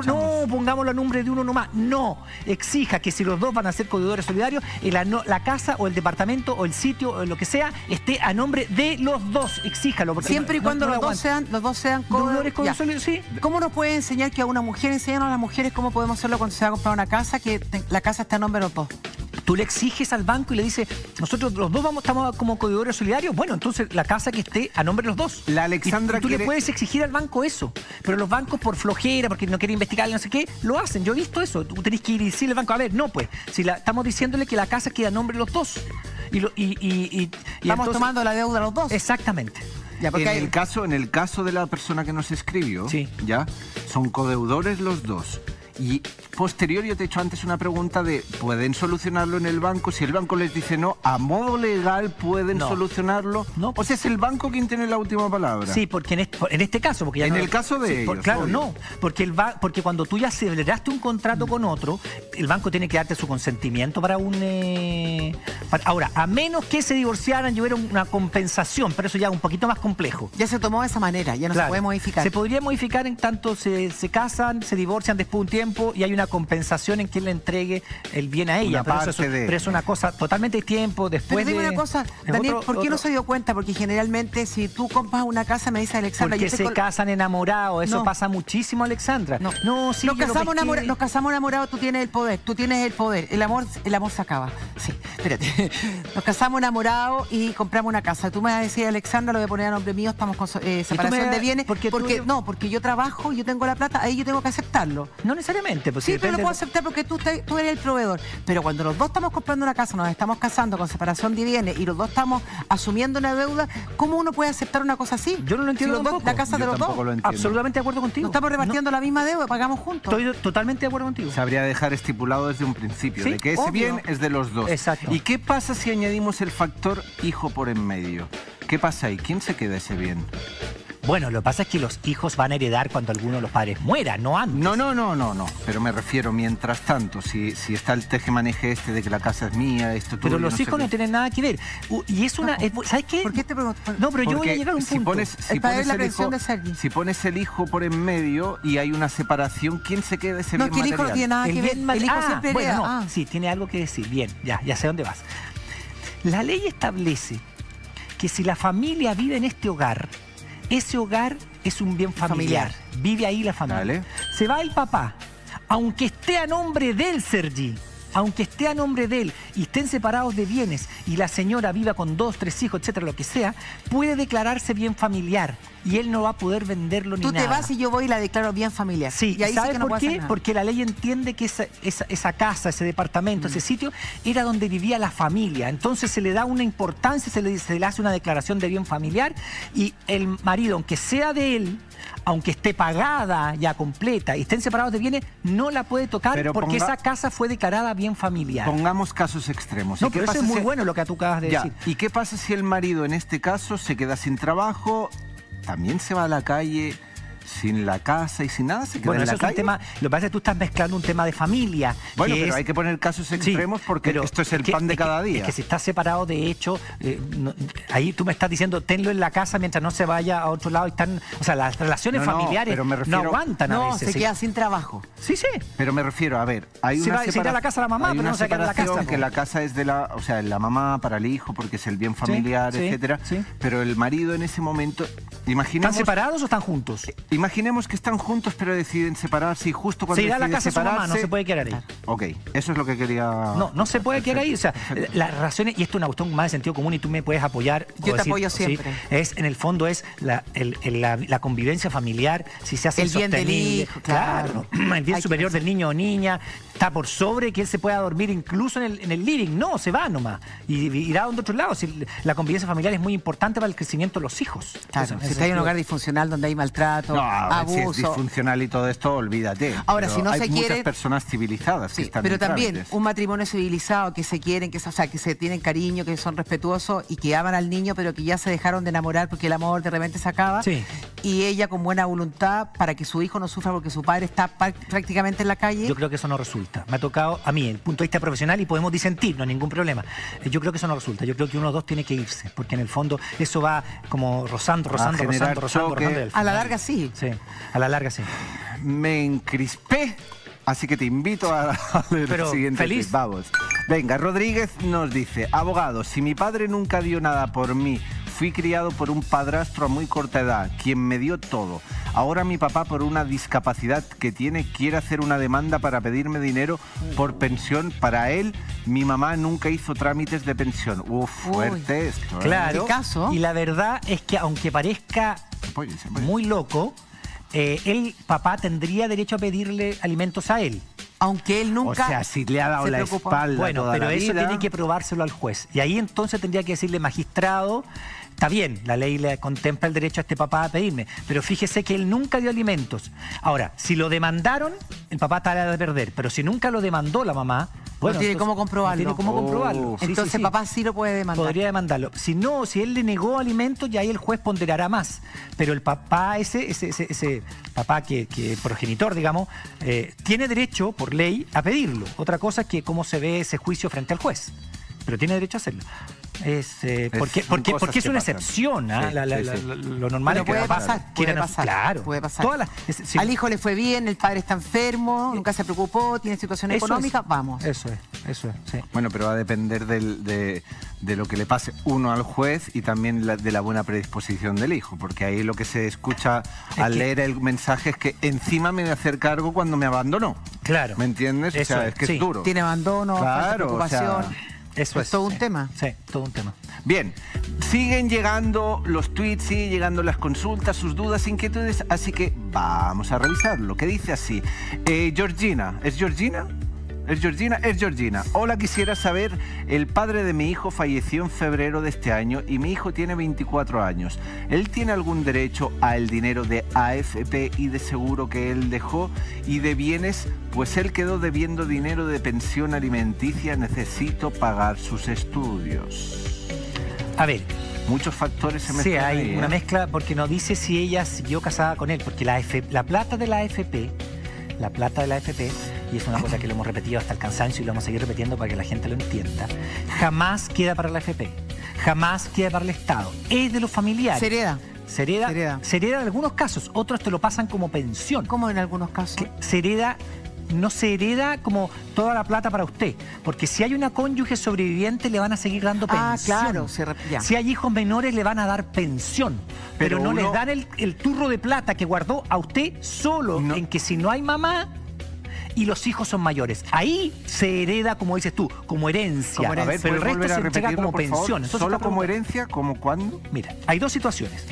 no pongámoslo a nombre de uno nomás. No, exija que si los dos van a ser codeudores solidarios, la casa o el departamento o el sitio o lo que sea, esté a nombre de los dos. Exíjalo. Porque siempre y cuando los dos sean codeudores solidarios, sí. ¿Cómo nos puede enseñar que a una mujer, enseñanos a las mujeres cómo podemos hacerlo cuando se va a comprar una casa, que la casa está a nombre de los dos? Tú le exiges al banco y le dices, nosotros los dos estamos como codeudores solidarios, bueno, entonces la casa que esté a nombre de los dos. La Alexandra tú le puedes exigir al banco eso, pero los bancos por flojera, porque no quieren investigar, no sé qué, lo hacen. Yo he visto eso. Tú tenés que ir y decirle al banco, a ver, no pues, si estamos diciéndole que la casa queda a nombre de los dos. Estamos entonces, tomando la deuda los dos. Exactamente. Ya, en el caso de la persona que nos escribió, ya son codeudores los dos. Y posterior, yo te he hecho antes una pregunta de ¿pueden solucionarlo en el banco? Si el banco les dice no, ¿a modo legal pueden solucionarlo? No. O sea, es el banco quien tiene la última palabra. Sí, porque en este caso... Porque ya en el caso de ellos. Claro, obvio. No. Porque cuando tú ya celebraste un contrato con otro, el banco tiene que darte su consentimiento para ahora, a menos que se divorciaran y hubiera una compensación, pero eso ya es un poquito más complejo. Ya se tomó de esa manera, ya no se puede modificar. Se podría modificar en tanto se casan, se divorcian después de un tiempo y hay una compensación en que él le entregue el bien a ella. Pero es una cosa totalmente de tiempo después. Pero digo una cosa, Daniel, ¿por qué no se dio cuenta? Porque generalmente si tú compras una casa, me dice Alexandra... Porque se casan enamorados, eso pasa muchísimo, Alexandra. Sí, nos casamos enamorados, tú tienes el poder. El amor se acaba. Sí, espérate. Nos casamos enamorados y compramos una casa. Tú me vas a decir, Alexandra, lo voy a poner a nombre mío, estamos con separación de bienes. Porque yo trabajo, yo tengo la plata, ahí yo tengo que aceptarlo. No necesariamente. Pues sí, pero lo puedo aceptar porque tú eres el proveedor. Pero cuando los dos estamos comprando una casa, nos estamos casando con separación de bienes y los dos estamos asumiendo una deuda, ¿cómo uno puede aceptar una cosa así? Yo no lo entiendo tampoco. La casa de los dos. Absolutamente de acuerdo contigo. No estamos repartiendo la misma deuda, pagamos juntos. Estoy totalmente de acuerdo contigo. Se habría de dejar estipulado desde un principio, de que ese bien es de los dos. Exacto. ¿Y qué pasa si añadimos el factor hijo por en medio? ¿Qué pasa ahí? ¿Quién se queda ese bien? Bueno, lo que pasa es que los hijos van a heredar cuando alguno de los padres muera, no antes. No. Pero me refiero, mientras tanto, si está el tejemaneje de que la casa es mía, esto... Pero los hijos no tienen nada que ver. Y es una... ¿Sabes qué? ¿Por qué te pregunto? No, pero yo voy a llegar a un punto. Si pones el hijo por en medio y hay una separación, ¿quién se queda ese bien material? No, que el hijo no tiene nada que ver. El hijo siempre hereda. Sí, tiene algo que decir. Bien, ya sé dónde vas. La ley establece que si la familia vive en este hogar, ese hogar es un bien familiar. Vive ahí la familia. Dale. Se va el papá, aunque esté a nombre del Sergi, aunque esté a nombre de él y estén separados de bienes y la señora viva con 2, 3 hijos, etcétera, lo que sea, puede declararse bien familiar y él no va a poder venderlo ni nada. Tú te vas y yo voy y la declaro bien familiar. Sí, y ahí ¿sabes sí que no por qué? Porque la ley entiende que esa casa, ese departamento, ese sitio, era donde vivía la familia. Entonces se le da una importancia, se le hace una declaración de bien familiar y el marido, aunque sea de él, aunque esté pagada ya completa y estén separados de bienes, no la puede tocar porque esa casa fue declarada bien familiar. Pongamos casos extremos. No, pero eso es muy bueno lo que tú acabas de decir. ¿Y qué pasa si el marido en este caso se queda sin trabajo, también se va a la calle, sin la casa y sin nada, se queda en la calle. Es un tema, lo que pasa es que tú estás mezclando un tema de familia. Bueno, pero hay que poner casos extremos porque esto es el pan de cada día. Es que si estás separado, de hecho, ahí tú me estás diciendo, tenlo en la casa mientras no se vaya a otro lado. O sea, las relaciones familiares no aguantan a veces. No, se queda sin trabajo. Sí. Pero me refiero, a ver, hay una separación. Se irá a la casa la mamá, pero no se queda en la casa. Que la casa es de la, o sea, la mamá para el hijo porque es el bien familiar, etcétera. Pero el marido en ese momento, imaginemos. ¿Están separados o están juntos? Imaginemos que están juntos, pero deciden separarse y justo cuando se irá a la casa de su mamá, no se puede quedar ahí. Ok, eso es lo que quería. No se puede quedar ahí. O sea, las relaciones, y esto es una cuestión más de sentido común y tú me puedes apoyar. Yo te apoyo siempre. En el fondo es la convivencia familiar, si se hace el bien del hijo, claro. El bien superior del niño o niña está por sobre que él se pueda dormir incluso en el living. No, se va nomás. Y irá a otro lado. Si la convivencia familiar es muy importante para el crecimiento de los hijos. Claro, si está en un hogar disfuncional donde hay maltrato, abuso. Si es disfuncional y todo esto, olvídate. Ahora, si no se quiere. Hay muchas personas civilizadas que están pero también un matrimonio civilizado que se quieren, que se tienen cariño, que son respetuosos y que aman al niño, pero que ya se dejaron de enamorar porque el amor de repente se acaba. Y ella con buena voluntad para que su hijo no sufra porque su padre está prácticamente en la calle. Yo creo que eso no resulta. Me ha tocado a mí, el punto de vista profesional, y podemos disentir, no hay ningún problema. Yo creo que eso no resulta. Yo creo que uno o dos tiene que irse, porque en el fondo eso va como rozando. A la larga sí. Sí, a la larga sí. Me encrispé, así que te invito a leer el siguiente. Feliz. Vamos. Venga, Rodríguez nos dice: abogado, si mi padre nunca dio nada por mí, fui criado por un padrastro a muy corta edad, quien me dio todo. Ahora mi papá, por una discapacidad que tiene, quiere hacer una demanda para pedirme dinero por pensión. Para él, mi mamá nunca hizo trámites de pensión. Fuerte esto. Claro. ¿Qué caso? Y la verdad es que aunque parezca muy loco, el papá tendría derecho a pedirle alimentos a él. Aunque él nunca. O sea, si le ha dado la espalda. Bueno, pero eso vida, tiene que probárselo al juez. Y ahí entonces tendría que decirle: magistrado, está bien, la ley le contempla el derecho a este papá a pedirme, pero fíjese que él nunca dio alimentos. Ahora, si lo demandaron, el papá estará de perder, pero si nunca lo demandó la mamá, bueno, no tiene cómo comprobarlo. No tiene cómo comprobarlo. Entonces papá sí lo puede demandar. Podría demandarlo. Si no, si él le negó alimentos, ya ahí el juez ponderará más. Pero el papá, ese papá que progenitor, digamos, tiene derecho por ley a pedirlo. Otra cosa es que cómo se ve ese juicio frente al juez. Pero tiene derecho a hacerlo. Porque es una excepción. Lo normal es que puede pasar. Claro. Puede pasar. Al hijo le fue bien, el padre está enfermo, nunca se preocupó, tiene situación económica, vamos. Eso es, sí. Bueno, pero va a depender de lo que le pase uno al juez y también de la buena predisposición del hijo, porque ahí lo que se escucha al leer el mensaje es que encima me voy a hacer cargo cuando me abandonó. Claro. ¿Me entiendes? O sea, es que es duro. Tiene abandono, falta de preocupación. Eso es todo un tema. Sí, todo un tema. Bien, siguen llegando los tweets, siguen llegando las consultas, sus dudas, inquietudes, así que vamos a revisarlo. ¿Qué dice así? Georgina, ¿es Georgina? ¿Es Georgina? Es Georgina. Hola, quisiera saber, el padre de mi hijo falleció en febrero de este año y mi hijo tiene 24 años. ¿Él tiene algún derecho al dinero de AFP y de seguro que él dejó y de bienes? Pues él quedó debiendo dinero de pensión alimenticia, necesito pagar sus estudios. A ver, muchos factores se mezclan. Sí, hay ahí, una mezcla porque no dice si ella siguió casada con él, porque la plata de la AFP, y es una cosa que lo hemos repetido hasta el cansancio y lo vamos a seguir repitiendo para que la gente lo entienda, jamás queda para la AFP, jamás queda para el Estado, es de los familiares. Se hereda en algunos casos, otros te lo pasan como pensión. ¿Cómo en algunos casos? No se hereda como toda la plata para usted, porque si hay una cónyuge sobreviviente le van a seguir dando pensión. Claro, si hay hijos menores le van a dar pensión, pero no les dan el turro de plata que guardó a usted solo, en que si no hay mamá y los hijos son mayores, ahí se hereda, como dices tú, como herencia. A ver, pero el resto se entrega como pensión. Entonces, ¿solo como herencia? ¿Como cuándo? Mira, hay dos situaciones.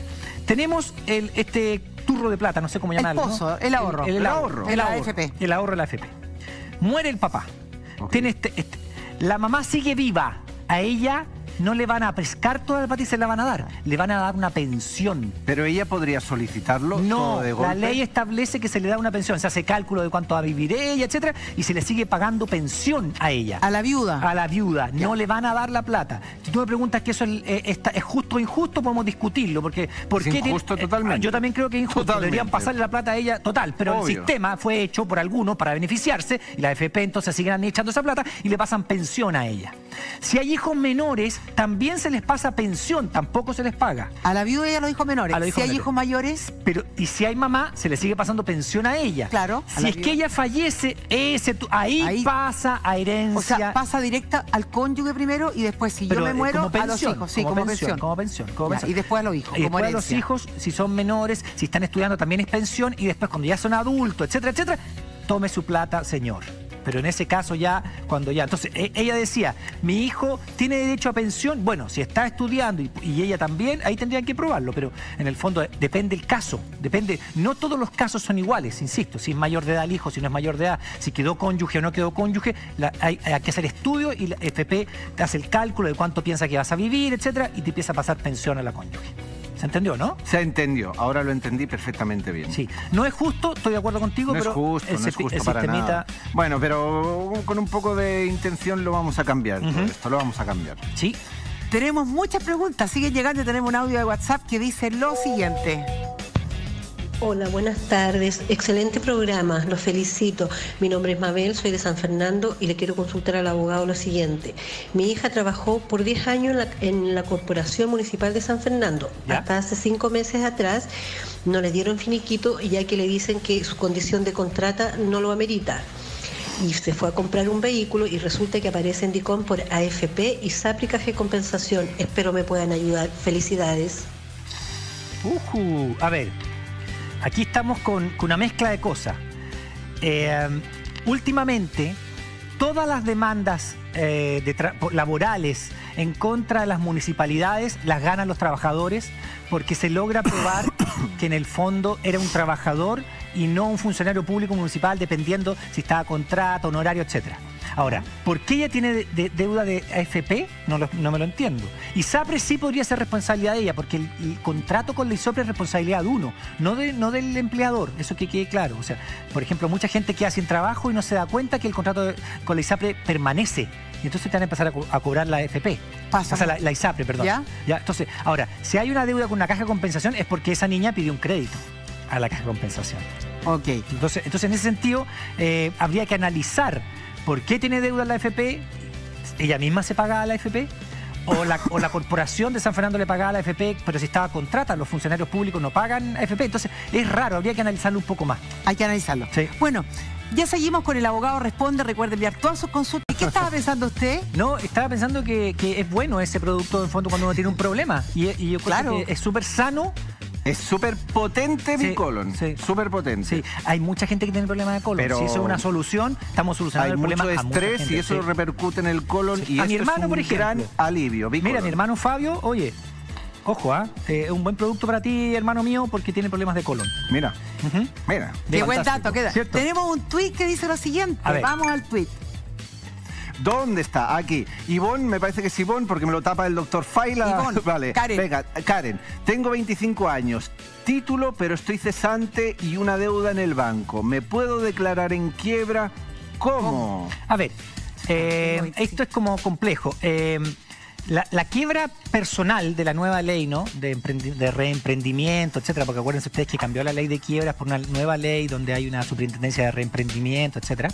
Tenemos este turro de plata, no sé cómo llamarlo. El pozo, ¿no? El ahorro. El ahorro. El AFP. El ahorro de la AFP. Muere el papá. Okay. Tiene la mamá sigue viva. A ella no le van a pescar toda la plata y se la van a dar. Le van a dar una pensión. ¿Pero ella podría solicitarlo? No, de golpe? La ley establece que se le da una pensión. Se hace cálculo de cuánto va a vivir ella, etcétera, y se le sigue pagando pensión a ella. ¿A la viuda? A la viuda. No le van a dar la plata. Si tú me preguntas que eso es justo o injusto, podemos discutirlo. Porque, ¿por qué injusto totalmente. Yo también creo que es injusto. Totalmente. Deberían pasarle la plata a ella total. Pero Obvio. el sistema fue hecho por algunos para beneficiarse y la AFP entonces siguen echando esa plata y le pasan pensión a ella. Si hay hijos menores, también se les pasa pensión, tampoco se les paga. A la viuda y a los hijos menores. Si hay hijos mayores... Pero, y si hay mamá, se le sigue pasando pensión a ella. Claro. Si es que ella fallece, ahí pasa a herencia. O sea, pasa directa al cónyuge primero y después, si yo me muero, a los hijos. Sí, como pensión. Como pensión. Y después a los hijos, y como después herencia. a los hijos, si son menores, si están estudiando, también es pensión. Y después, cuando ya son adultos, etcétera, etcétera, tome su plata, señor. Pero en ese caso ya, cuando ya... Entonces, ella decía, mi hijo tiene derecho a pensión. Bueno, si está estudiando y ella también, ahí tendrían que probarlo. Pero en el fondo depende el caso. Depende. No todos los casos son iguales, insisto. Si es mayor de edad el hijo, si no es mayor de edad, si quedó cónyuge o no quedó cónyuge, hay que hacer estudio y la FP te hace el cálculo de cuánto piensa que vas a vivir, etcétera, y te empieza a pasar pensión a la cónyuge. ¿Se entendió, no? Se entendió, ahora lo entendí perfectamente bien. Sí, no es justo, estoy de acuerdo contigo, pero no es justo para nada. Bueno, pero con un poco de intención lo vamos a cambiar. Esto lo vamos a cambiar. Sí. Tenemos muchas preguntas, siguen llegando y tenemos un audio de WhatsApp que dice lo siguiente. Hola, buenas tardes. Excelente programa, los felicito. Mi nombre es Mabel, soy de San Fernando y le quiero consultar al abogado lo siguiente. Mi hija trabajó por 10 años en la Corporación Municipal de San Fernando. ¿Ya? Hasta hace 5 meses atrás no le dieron finiquito, ya que le dicen que su condición de contrata no lo amerita. Y se fue a comprar un vehículo y resulta que aparece en DICOM por AFP y Sápricaje Compensación. Espero me puedan ayudar. Felicidades. A ver. Aquí estamos con una mezcla de cosas. Últimamente, todas las demandas laborales en contra de las municipalidades las ganan los trabajadores porque se logra probar que en el fondo era un trabajador y no un funcionario público municipal, dependiendo si estaba a contrato, honorario, etcétera. Ahora, ¿por qué ella tiene deuda de AFP? No me lo entiendo. ISAPRE sí podría ser responsabilidad de ella, porque el contrato con la ISOPRE es responsabilidad de uno, no del empleador, eso que quede claro. O sea, por ejemplo, mucha gente queda sin trabajo y no se da cuenta que el contrato con la ISAPRE permanece. Y entonces te van a empezar a cobrar la AFP. O sea, la ISAPRE, perdón. ¿Ya? Entonces, ahora, si hay una deuda con una caja de compensación es porque esa niña pidió un crédito a la caja de compensación. Ok. Entonces en ese sentido, habría que analizar por qué tiene deuda la AFP. ¿Ella misma se paga a la AFP? O la corporación de San Fernando le pagaba a la AFP, pero si estaba contrata, los funcionarios públicos no pagan AFP. Entonces, es raro, habría que analizarlo un poco más. Hay que analizarlo. Sí. Bueno, ya seguimos con el abogado responde. Recuerde enviar todas sus consultas. ¿Qué estaba pensando usted? No, estaba pensando que es bueno ese producto en fondo cuando uno tiene un problema. Y yo creo que es súper sano. Es súper potente mi colon. Sí. Súper potente. Sí. Hay mucha gente que tiene problemas de colon. Pero si eso es una solución, estamos solucionando el problema. Hay mucho estrés y eso repercute en el colon. Y a mi hermano, por ejemplo, gran alivio. Mira, mi hermano Fabio, oye, ojo, es un buen producto para ti, hermano mío, porque tiene problemas de colon. Mira. Mira. Qué buen dato queda. Tenemos un tuit que dice lo siguiente. Vamos al tuit. ¿Dónde está? Aquí. Ivonne, me parece que es Ivonne porque me lo tapa el doctor Faila. Ivonne, vale. Karen. Venga, Karen. Tengo 25 años. Título, pero estoy cesante y una deuda en el banco. ¿Me puedo declarar en quiebra? ¿Cómo? A ver, esto es como complejo. La quiebra personal de la nueva ley, ¿no? De reemprendimiento, etcétera, porque acuérdense ustedes que cambió la ley de quiebras por una nueva ley donde hay una superintendencia de reemprendimiento, etcétera.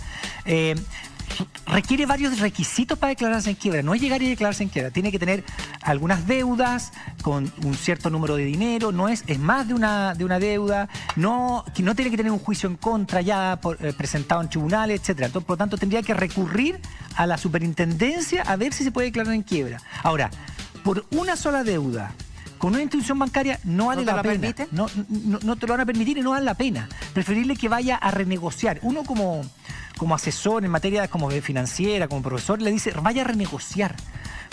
Requiere varios requisitos para declararse en quiebra. No es llegar y declararse en quiebra. Tiene que tener algunas deudas con un cierto número de dinero. Es más de una deuda. No tiene que tener un juicio en contra ya presentado en tribunales, etcétera. Entonces, por lo tanto, tendría que recurrir a la superintendencia a ver si se puede declarar en quiebra. Ahora, por una sola deuda con una institución bancaria no vale la pena. No te lo van a permitir y no vale la pena. Preferible que vaya a renegociar. Uno como asesor en materia como financiera, como profesor, le dice, vaya a renegociar.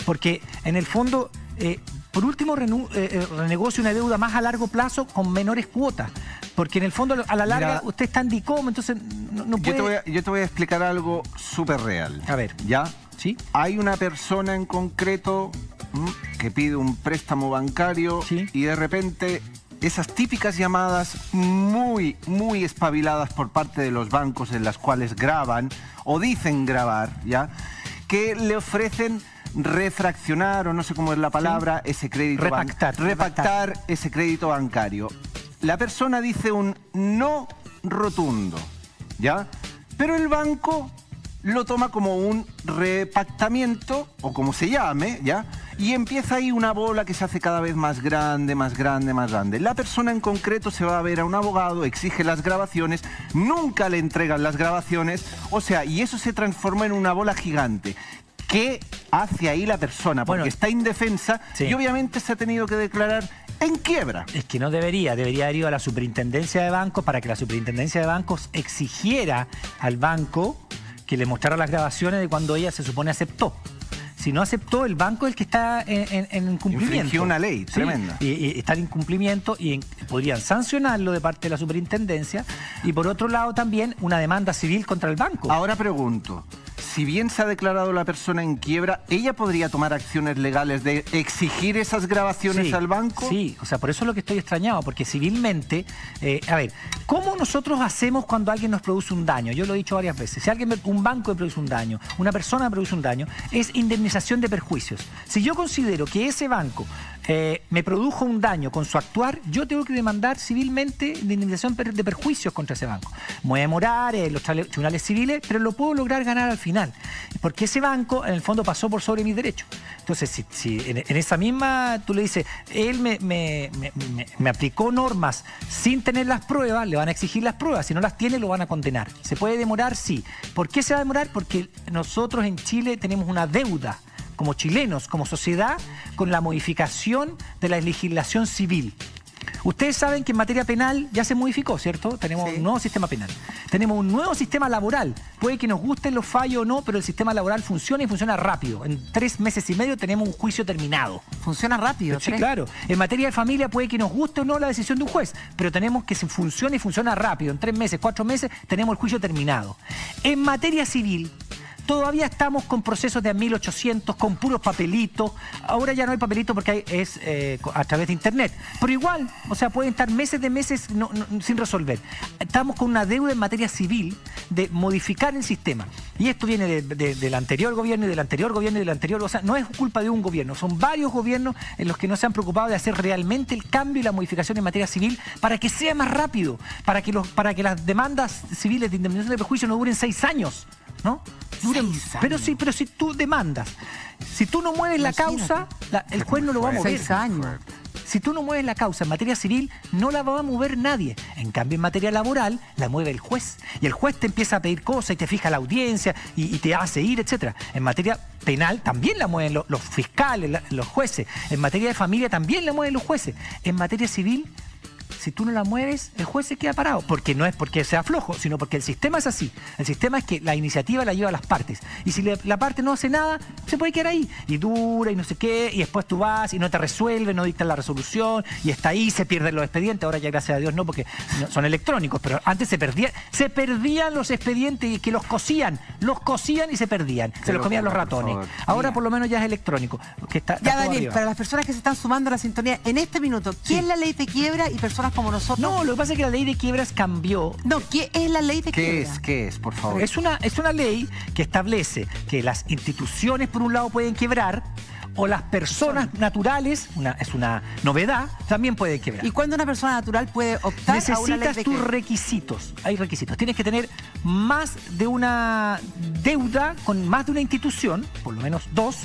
Porque en el fondo, por último, renegocie una deuda más a largo plazo con menores cuotas. Porque en el fondo, a la larga, usted está en DICOM, entonces no puede... Yo te voy a explicar algo súper real. A ver. ¿Ya? ¿Sí? Hay una persona en concreto que pide un préstamo bancario y de repente esas típicas llamadas muy espabiladas por parte de los bancos en las cuales graban o dicen grabar, ¿ya? Que le ofrecen refraccionar, o no sé cómo es la palabra, ese crédito repactar ese crédito bancario. La persona dice un no rotundo, ¿ya? Pero el banco lo toma como un repactamiento, o como se llame, ¿ya? Y empieza ahí una bola que se hace cada vez más grande, más grande, más grande. La persona en concreto se va a ver a un abogado, exige las grabaciones, nunca le entregan las grabaciones, o sea, y eso se transforma en una bola gigante. ¿Qué hace ahí la persona? Porque está indefensa y obviamente se ha tenido que declarar en quiebra. Es que no debería haber ido a la superintendencia de bancos para que la superintendencia de bancos exigiera al banco que le mostrara las grabaciones de cuando ella se supone aceptó. Si no aceptó, el banco es el que está en incumplimiento. Infringió una ley tremenda. Y está en incumplimiento y podrían sancionarlo de parte de la superintendencia. Y por otro lado también una demanda civil contra el banco. Ahora pregunto, si bien se ha declarado la persona en quiebra, ¿ella podría tomar acciones legales de exigir esas grabaciones al banco? Sí, o sea, por eso es lo que estoy extrañado, porque civilmente, a ver, ¿cómo nosotros hacemos cuando alguien nos produce un daño? Yo lo he dicho varias veces. Si un banco me produce un daño, una persona me produce un daño, es indemnización de perjuicios. Si yo considero que ese banco me produjo un daño con su actuar, yo tengo que demandar civilmente de indemnización de perjuicios contra ese banco. Me voy a demorar en los tribunales civiles, pero lo puedo lograr ganar al final. Porque ese banco, en el fondo, pasó por sobre mis derechos. Entonces, si en esa misma, tú le dices, él me aplicó normas sin tener las pruebas, le van a exigir las pruebas. Si no las tiene, lo van a condenar. ¿Se puede demorar? Sí. ¿Por qué se va a demorar? Porque nosotros en Chile tenemos una deuda como chilenos, como sociedad, con la modificación de la legislación civil. Ustedes saben que en materia penal ya se modificó, ¿cierto? Tenemos un nuevo sistema penal. Tenemos un nuevo sistema laboral. Puede que nos gusten los fallos o no, pero el sistema laboral funciona y funciona rápido. En 3 meses y medio tenemos un juicio terminado. ¿Funciona rápido? Sí, claro. En materia de familia puede que nos guste o no la decisión de un juez, pero tenemos que funcione y funciona rápido. En 3 meses, 4 meses tenemos el juicio terminado. En materia civil, todavía estamos con procesos de 1800, con puros papelitos. Ahora ya no hay papelitos porque es a través de internet. Pero igual, o sea, pueden estar meses sin resolver. Estamos con una deuda en materia civil de modificar el sistema. Y esto viene del anterior gobierno y del anterior gobierno y del anterior. O sea, no es culpa de un gobierno, son varios gobiernos en los que no se han preocupado de hacer realmente el cambio y la modificación en materia civil para que sea más rápido, para que las demandas civiles de indemnización de perjuicio no duren 6 años. ¿No? Pero si tú demandas, si tú no mueves la causa, el juez no lo va a mover. 6 años. Si tú no mueves la causa en materia civil, no la va a mover nadie. En cambio, en materia laboral, la mueve el juez. Y el juez te empieza a pedir cosas y te fija la audiencia y te hace ir, etc. En materia penal también la mueven los fiscales, los jueces. En materia de familia también la mueven los jueces. En materia civil, si tú no la mueves, el juez se queda parado. Porque no es porque sea flojo, sino porque el sistema es así. El sistema es que la iniciativa la lleva a las partes. Y si la parte no hace nada, se puede quedar ahí. Y dura y no sé qué. Y después tú vas y no te resuelve, no dictan la resolución. Y está ahí, se pierden los expedientes. Ahora ya gracias a Dios no, porque son electrónicos. Pero antes se perdían los expedientes y que los cosían y se perdían. Se los comían los ratones. Ahora por lo menos ya es electrónico. Ya, Daniel, para las personas que se están sumando a la sintonía, en este minuto, ¿qué es la ley de quiebra y personas como nosotros? No, lo que pasa es que la ley de quiebras cambió. No, ¿qué es la ley de quiebra? ¿Qué es, por favor? Es una ley que establece que las instituciones, por un lado, pueden quebrar, o las personas naturales, es una novedad, también pueden quebrar. ¿Y cuándo una persona natural puede optar a una ley de Necesitas tus requisitos. Hay requisitos. Tienes que tener más de una deuda con más de una institución, por lo menos 2,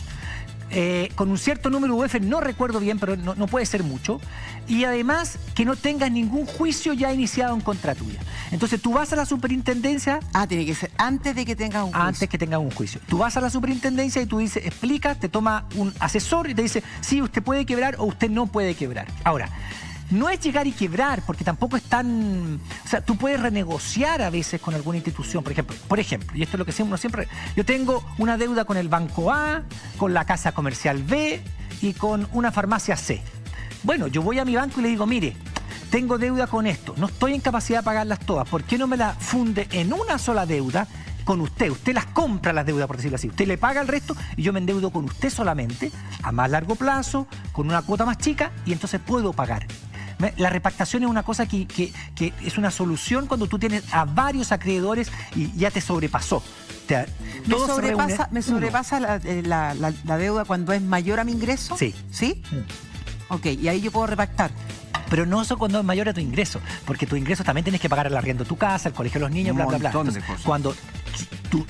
con un cierto número de UF, no recuerdo bien, pero no puede ser mucho, y además que no tengas ningún juicio ya iniciado en contra tuya. Entonces tú vas a la superintendencia... tiene que ser antes de que tengas un juicio. Antes que tengas un juicio. Tú vas a la superintendencia y tú dices, explicas, te toma un asesor y te dice, sí, usted puede quebrar o usted no puede quebrar. Ahora, no es llegar y quebrar, porque tampoco es tan... O sea, tú puedes renegociar a veces con alguna institución. Por ejemplo, y esto es lo que uno siempre... Yo tengo una deuda con el banco A, con la casa comercial B y con una farmacia C. Bueno, yo voy a mi banco y le digo, mire, tengo deuda con esto, no estoy en capacidad de pagarlas todas. ¿Por qué no me la funde en una sola deuda? con usted. Usted las compra las deudas, por decirlo así. Usted le paga el resto y yo me endeudo con usted solamente, a más largo plazo, con una cuota más chica, y entonces puedo pagar. La repactación es una cosa que es una solución cuando tú tienes a varios acreedores y ya te sobrepasó. ¿Me sobrepasa la deuda cuando es mayor a mi ingreso? Sí. ¿Sí? Ok, y ahí yo puedo repactar. Pero no eso cuando es mayor a tu ingreso, porque tu ingreso también tienes que pagar el arriendo de tu casa, el colegio de los niños, bla, bla, bla. Entonces, cuando tú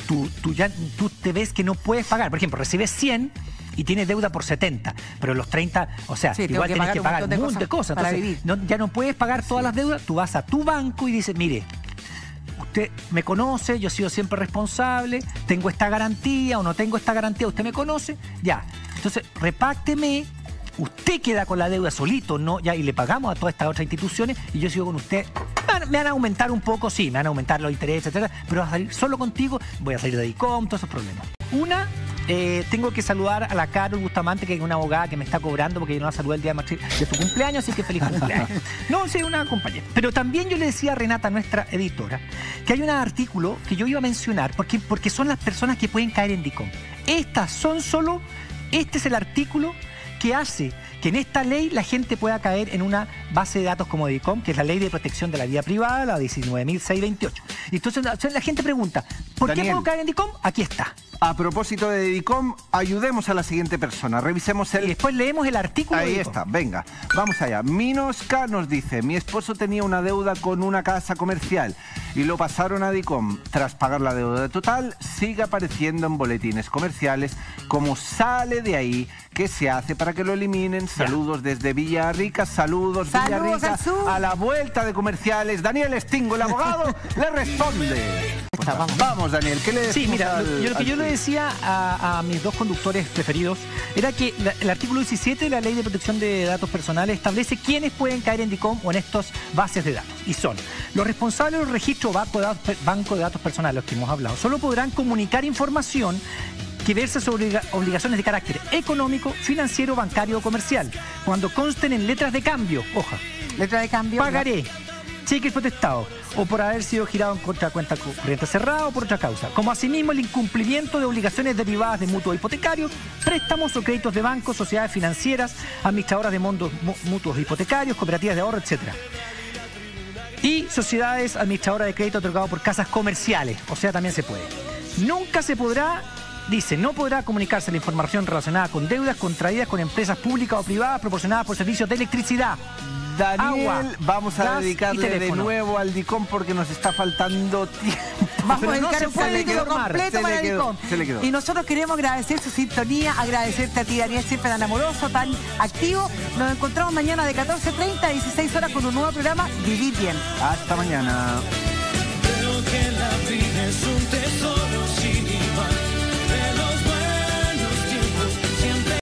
te ves que no puedes pagar, por ejemplo, recibes 100 y tienes deuda por 70, pero los 30, o sea, sí, igual tienes que pagar un montón de cosas. Entonces, ya no puedes pagar todas las deudas, tú vas a tu banco y dices, mire, usted me conoce, yo he sido siempre responsable, tengo esta garantía o no tengo esta garantía, usted me conoce, ya. Entonces, repácteme, usted queda con la deuda solito, ¿no? Ya, y le pagamos a todas estas otras instituciones y yo sigo con usted. Me van a aumentar un poco, sí, me van a aumentar los intereses, etcétera, pero vas a salir solo contigo, voy a salir de DICOM, todos esos problemas. Tengo que saludar a la Carol Bustamante, que es una abogada que me está cobrando porque yo no la saludé el día de su cumpleaños, así que feliz cumpleaños. No, sí, una compañera. Pero también yo le decía a Renata, nuestra editora, que hay un artículo que yo iba a mencionar porque son las personas que pueden caer en DICOM. Este es el artículo que hace que en esta ley la gente pueda caer en una base de datos como DICOM, que es la Ley de Protección de la Vida Privada, la 19.628. Y entonces la gente pregunta, ¿por qué puedo caer en DICOM? Aquí está. A propósito de DICOM, ayudemos a la siguiente persona. Revisemos el... Y después leemos el artículo. Ahí está, venga, vamos allá. Minosca nos dice, mi esposo tenía una deuda con una casa comercial y lo pasaron a DICOM. Tras pagar la deuda total, sigue apareciendo en boletines comerciales. ¿Cómo sale de ahí? ¿Qué se hace para que lo eliminen? Saludos desde Villarrica, saludos Villarrica. A la vuelta de comerciales, Daniel Stingo, el abogado, le responde. Vamos, Daniel, ¿qué le decís? Sí, mira, lo que yo le decía a mis dos conductores preferidos era que el artículo 17 de la Ley de Protección de Datos Personales establece quiénes pueden caer en DICOM o en estas bases de datos. Y son los responsables del registro banco de datos personales, los que hemos hablado. Solo podrán comunicar información que verse sobre obligaciones de carácter económico, financiero, bancario o comercial, cuando consten en letras de cambio, hoja, letra de cambio, pagaré, cheques protestados o por haber sido girado en contra de cuenta corriente cerrada o por otra causa, como asimismo el incumplimiento de obligaciones derivadas de mutuos hipotecarios, préstamos o créditos de bancos, sociedades financieras, administradoras de montos mutuos hipotecarios, cooperativas de ahorro, etc. Y sociedades administradoras de crédito otorgado por casas comerciales, o sea, también se puede. Nunca se podrá... Dice, no podrá comunicarse la información relacionada con deudas contraídas con empresas públicas o privadas proporcionadas por servicios de electricidad, Daniel, agua, vamos a dedicarle de nuevo al DICOM porque nos está faltando tiempo. Vamos a dedicar un capítulo completo para el DICOM. Y nosotros queremos agradecer su sintonía, agradecerte a ti, Daniel, siempre tan amoroso, tan activo. Nos encontramos mañana de 14:30 a 16 horas con un nuevo programa, Vivir Bien. Hasta mañana.